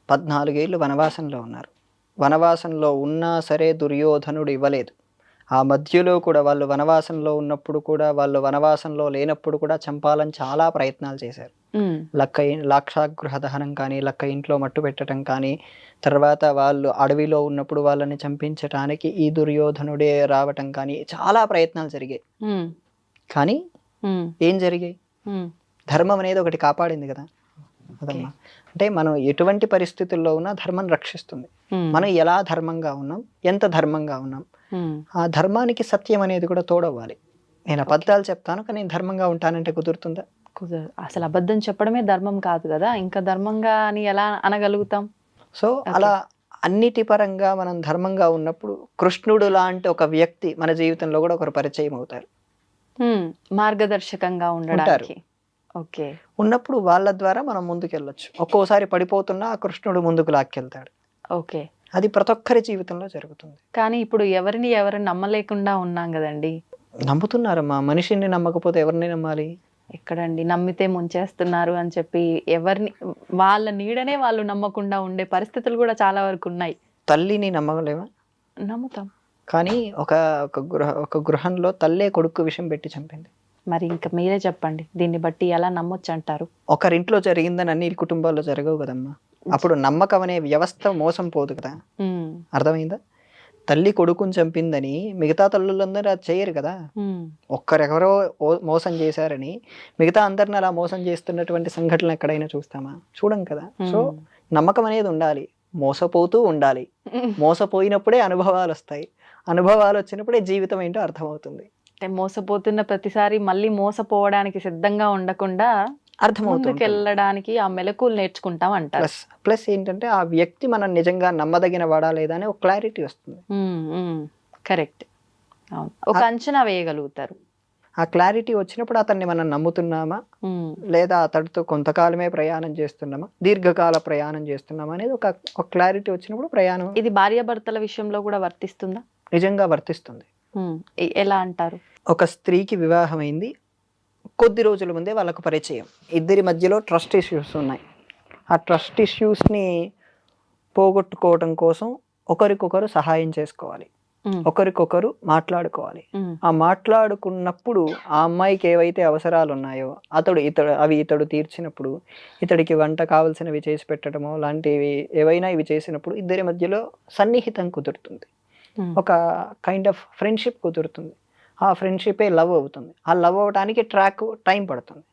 14 ఏళ్ళు వనవాసంలో ఉన్నారు. వనవాసంలో ఉన్నా సరే దుర్యోధనుడు ఇవ్వలేదు. ఆ మధ్యలో కూడా వాళ్ళు వనవాసంలో ఉన్నప్పుడు కూడా, వాళ్ళు వనవాసంలో లేనప్పుడు కూడా చంపాలని చాలా ప్రయత్నాలు చేశారు. ఉమ్, లాక్షాగృహ దహనం కానీ, లక్క ఇంట్లో మట్టు పెట్టడం కానీ, తర్వాత వాళ్ళు అడవిలో ఉన్నప్పుడు వాళ్ళని చంపించటానికి ఈ దుర్యోధనుడే రావటం కానీ చాలా ప్రయత్నాలు జరిగాయి. ఉమ్, కానీ ఉమ్, ఏం జరిగాయి? ఉమ్, ధర్మం అనేది ఒకటి కాపాడింది కదా. అదమ్మా. అంటే మనం ఎటువంటి పరిస్థితుల్లో ఉన్నా ధర్మం రక్షిస్తుంది. ఉమ్, మనం ఎలా ధర్మంగా ఉన్నాం, ఎంత ధర్మంగా ఉన్నాం, ఉమ్, ఆ ధర్మానికి సత్యం అనేది కూడా తోడవ్వాలి. నేను అబద్ధాలు చెప్తాను కానీ నేను ధర్మంగా ఉంటానంటే కుదురుతుందా? కుదరదు. అసలు అబద్ధం చెప్పడమే ధర్మం కాదు కదా, ఇంకా ధర్మంగా అని ఎలా అనగలుగుతాం? సో అలా అన్నిటి పరంగా మనం ధర్మంగా ఉన్నప్పుడు కృష్ణుడు లాంటి ఒక వ్యక్తి మన జీవితంలో కూడా ఒకరు పరిచయం అవుతారు. ఉమ్, మార్గదర్శకంగా ఉండడానికి. ఓకే. ఉన్నప్పుడు వాళ్ళ ద్వారా మనం ముందుకెళ్ళొచ్చు. ఒక్కోసారి పడిపోతున్నా ఆ కృష్ణుడు ముందుకు లాక్కెళ్తాడు. ఓకే. అది ప్రతి ఒక్కరి జీవితంలో జరుగుతుంది. కానీ ఇప్పుడు ఎవరిని నమ్మలేకుండా ఉన్నాం కదండి. నమ్ముతున్నారమ్మా. మనిషిని నమ్మకపోతే ఎవరిని నమ్మాలి? ఎక్కడండి, నమ్మితే ముంచేస్తున్నారు అని చెప్పి ఎవరిని, వాళ్ళ నీడనే వాళ్ళు నమ్మకుండా ఉండే పరిస్థితులు కూడా చాలా వరకు ఉన్నాయి. తల్లిని నమ్మలేమా? నమ్ముతాం. కానీ ఒక గృహంలో తల్లే కొడుకు విషం పెట్టి చంపింది. మరి ఇంకా మీరే చెప్పండి, దీన్ని బట్టి ఎలా నమ్మొచ్చు అంటారు? ఒకరింట్లో జరిగిందని అన్ని కుటుంబాల్లో జరగవు కదమ్మా. అప్పుడు నమ్మకం అనే వ్యవస్థ మోసం పోదు కదా. ఉమ్, అర్థమైందా? తల్లి కొడుకుని చంపిందని మిగతా తల్లులందరూ అది చేయరు కదా. ఉమ్, ఒక్కరెవరో మోసం చేశారని మిగతా అందరిని అలా మోసం చేస్తున్నటువంటి సంఘటనలు ఎక్కడైనా చూస్తామా? చూడం కదా. సో నమ్మకం అనేది ఉండాలి, మోసపోతూ ఉండాలి. మోసపోయినప్పుడే అనుభవాలు వస్తాయి. అనుభవాలు వచ్చినప్పుడే జీవితం ఏంటో అర్థమవుతుంది. అంటే మోసపోతున్న ప్రతిసారి మళ్ళీ మోసపోవడానికి సిద్ధంగా ఉండకుండా అర్థమవుతుంది. ముందుకెళ్ళడానికి ఆ మెలకువలు నేర్చుకుంటాం అంటారు. ప్లస్ ఏంటంటే ఆ వ్యక్తి మనం నిజంగా నమ్మదగిన వాడా లేదా అని ఒక క్లారిటీ వస్తుంది. కరెక్ట్. అవును, ఒక అంచనా వేయగలుగుతారు. ఆ క్లారిటీ వచ్చినప్పుడు అతన్ని మనం నమ్ముతున్నామా లేదా అతడితో కొంతకాలమే ప్రయాణం చేస్తున్నామా, దీర్ఘకాల ప్రయాణం చేస్తున్నామా అనేది ఒక క్లారిటీ వచ్చినప్పుడు ప్రయాణం. ఇది భార్యాభర్తల విషయంలో కూడా వర్తిస్తుందా? నిజంగా వర్తిస్తుంది. ఎలా అంటారు? ఒక స్త్రీకి వివాహం అయింది, కొద్ది రోజుల ముందే వాళ్ళకు పరిచయం, ఇద్దరి మధ్యలో ట్రస్ట్ ఇష్యూస్ ఉన్నాయి. ఆ ట్రస్ట్ ఇష్యూస్ని పోగొట్టుకోవడం కోసం ఒకరికొకరు సహాయం చేసుకోవాలి, ఒకరికొకరు మాట్లాడుకోవాలి. ఆ మాట్లాడుకున్నప్పుడు ఆ అమ్మాయికి ఏవైతే అవసరాలు ఉన్నాయో ఇతడు తీర్చినప్పుడు, ఇతడికి వంట కావాల్సినవి చేసి పెట్టడమో లాంటివి ఏవైనా ఇవి చేసినప్పుడు ఇద్దరి మధ్యలో సన్నిహితం కుదురుతుంది. ఒక కైండ్ ఆఫ్ ఫ్రెండ్షిప్ కుదురుతుంది. ఆ ఫ్రెండ్షిపే లవ్ అవుతుంది. ఆ లవ్ అవడానికి టైం పడుతుంది.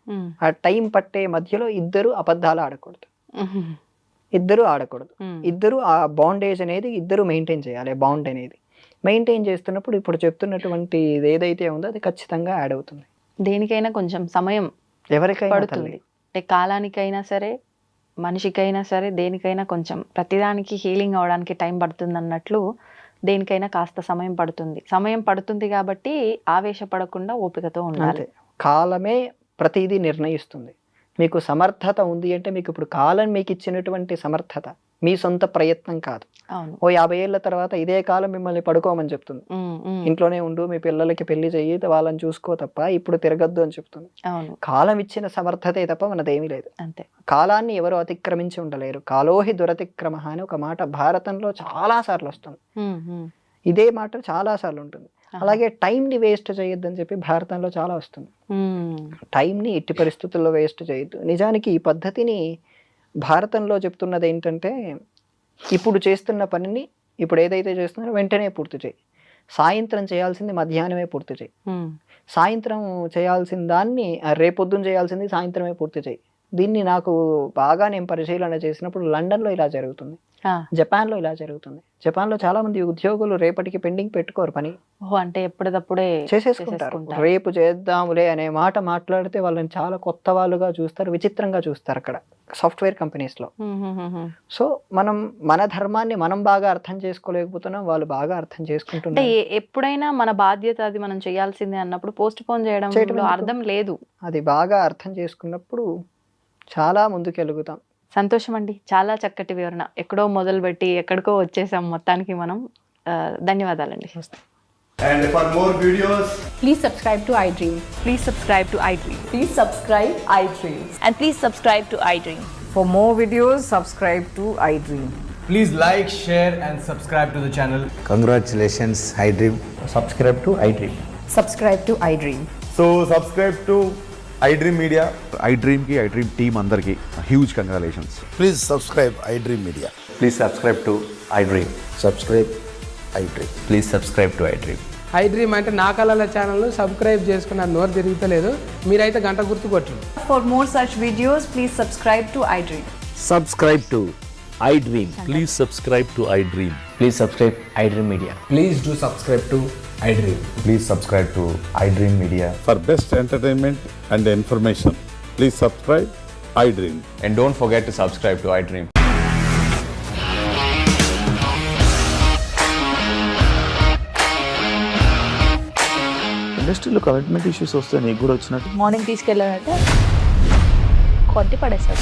ఆ టైం పట్టే మధ్యలో ఇద్దరు అబద్ధాలు ఆడకూడదు, ఇద్దరు ఆ బాండేజ్ అనేది ఇద్దరు మెయింటైన్ చేయాలి. బాండ్ అనేది మెయింటైన్ చేస్తున్నప్పుడు ఇప్పుడు చెప్తున్నటువంటి ఏదైతే ఉందో అది ఖచ్చితంగా యాడ్ అవుతుంది. దేనికైనా కొంచెం సమయం ఎవరికైనా పడుతుంది. అంటే కాలానికైనా సరే, మనిషికైనా సరే, దేనికైనా కొంచెం ప్రతిదానికి హీలింగ్ అవడానికి టైం పడుతుంది అన్నట్లు దేనికైనా కాస్త సమయం పడుతుంది కాబట్టి ఆవేశపడకుండా ఓపికతో ఉండాలి. కాలమే ప్రతిదీ నిర్ణయిస్తుంది. మీకు సమర్థత ఉంది అంటే మీకు ఇప్పుడు కాలం మీకు ఇచ్చినటువంటి సమర్థత, మీ సొంత ప్రయత్నం కాదు. ఓ 50 ఏళ్ల తర్వాత ఇదే కాలం మిమ్మల్ని పడుకోమని చెప్తుంది, ఇంట్లోనే ఉండు, మీ పిల్లలకి పెళ్లి చెయ్యి, వాళ్ళని చూసుకో తప్ప ఇప్పుడు తిరగద్దు అని చెప్తుంది. కాలం ఇచ్చిన సమర్థతే తప్ప మనదేమీ లేదు. అంతే. కాలాన్ని ఎవరు అతిక్రమించి ఉండలేరు. కాలోహి దురతిక్రమ అని ఒక మాట భారతంలో చాలా సార్లు వస్తుంది. ఇదే మాట చాలా సార్లు ఉంటుంది. అలాగే టైంని వేస్ట్ చేయొద్దని చెప్పి భారతంలో చాలా వస్తుంది. టైంని ఎట్టి పరిస్థితుల్లో వేస్ట్ చేయొద్దు. నిజానికి ఈ పద్ధతిని భారతంలో చెప్తున్నది ఏంటంటే, ఇప్పుడు చేస్తున్న పనిని ఇప్పుడు ఏదైతే చేస్తున్నారో వెంటనే పూర్తి చేయి, సాయంత్రం చేయాల్సింది మధ్యాహ్నమే పూర్తి చేయి, సాయంత్రం చేయాల్సిన దాన్ని రేపొద్దున చేయాల్సింది సాయంత్రమే పూర్తి చేయి. దీన్ని నాకు బాగా నేను పరిశీలన చేసినప్పుడు లండన్లో ఇలా జరుగుతుంది, జపాన్లో ఇలా జరుగుతుంది. జపాన్లో చాలా మంది ఉద్యోగులు రేపటికి పెండింగ్ పెట్టుకోరు పని, అంటే ఎప్పటికప్పుడే చేసేసుకుంటారు. రేపు చేద్దాంలే అనే మాట మాట్లాడితే వాళ్ళని చాలా కొత్త వాళ్ళుగా చూస్తారు, విచిత్రంగా చూస్తారు అక్కడ సాఫ్ట్వేర్ కంపెనీస్లో. సో మనం మన ధర్మాన్ని మనం బాగా అర్థం చేసుకోలేకపోతున్నాం, వాళ్ళు బాగా అర్థం చేసుకుంటున్నారు. అంటే ఎప్పుడైనా మన బాధ్యత అది మనం చేయాల్సిందే అన్నప్పుడు పోస్ట్ పోన్ చేయడం అర్థం లేదు. అది బాగా అర్థం చేసుకున్నప్పుడు చాలా ముందుకెలుగుతాం. సంతోషం అండి, చాలా చక్కటి వివరణ. ఎక్కడో మొదలుపెట్టి ఎక్కడికో వచ్చేసాం మొత్తానికి మనం. ధన్యవాదాలండి. And for more videos, Please subscribe to iDream. Please subscribe to iDream. Please subscribe iDream. And please subscribe to iDream. For more videos, subscribe to iDream. please like, share and subscribe to the channel. Congratulations, iDream. Subscribe to iDream. Subscribe to iDream. So subscribe to iDream Media. iDream की iDream team अंदर की huge congratulations. Please subscribe iDream Media. Please subscribe to iDream. Subscribe iDream. Please subscribe to iDream. iDream అంటే నా కళల channel subscribe చేసుకున్న నోరు తిరుగుతలేదు, మీరైతే గంట గుర్తు కొట్టండి. For more such videos, please subscribe to iDream. Subscribe to iDream. Please subscribe to iDream. Please subscribe iDream Media. Please do subscribe to iDream. Please subscribe to iDream Media. For best entertainment and information, please subscribe iDream. And don't forget to subscribe to iDream. ఇండస్ట్రీలో commitment issues వస్తే నీకు కూడా వచ్చినట్టు morning తీసుకెళ్ళాడంటే కొట్టి పడేశాడు.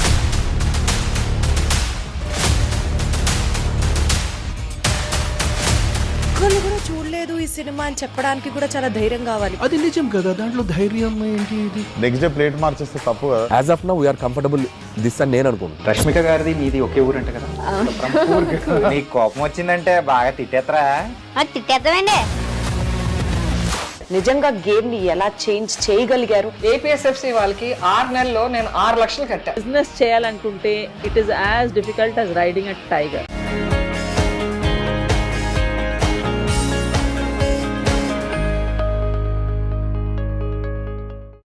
ఒక్కళ్ళు కూడా చూడలేదు ఈ సినిమా అని చెప్పడానికి కూడా చాలా ధైర్యం కావాలి. అది నిజం కదా, దాంట్లో ధైర్యం ఏంటి? ఇది నెక్స్ట్ డే ప్లేట్ మార్చేస్తే తప్పు కదా. As of now, we are comfortable this అని నేను అనుకుంటున్నాను. రష్మిక గారిది మీది ఒకే ఊరంట కదా. నీకు కోపం వచ్చిందంటే బాగా తిట్టేత్తరా? తిట్టేద్దామండి. నిజంగా గేమ్ ని ఎలా చేంజ్ చేయగలిగారు? ఏపీఎస్ఎఫ్సి వాళ్ళకి 6 నెలల్లో నేను 6 లక్షలు కట్టా. బిజినెస్ చేయాలనుకుంటే it is as difficult as riding a tiger.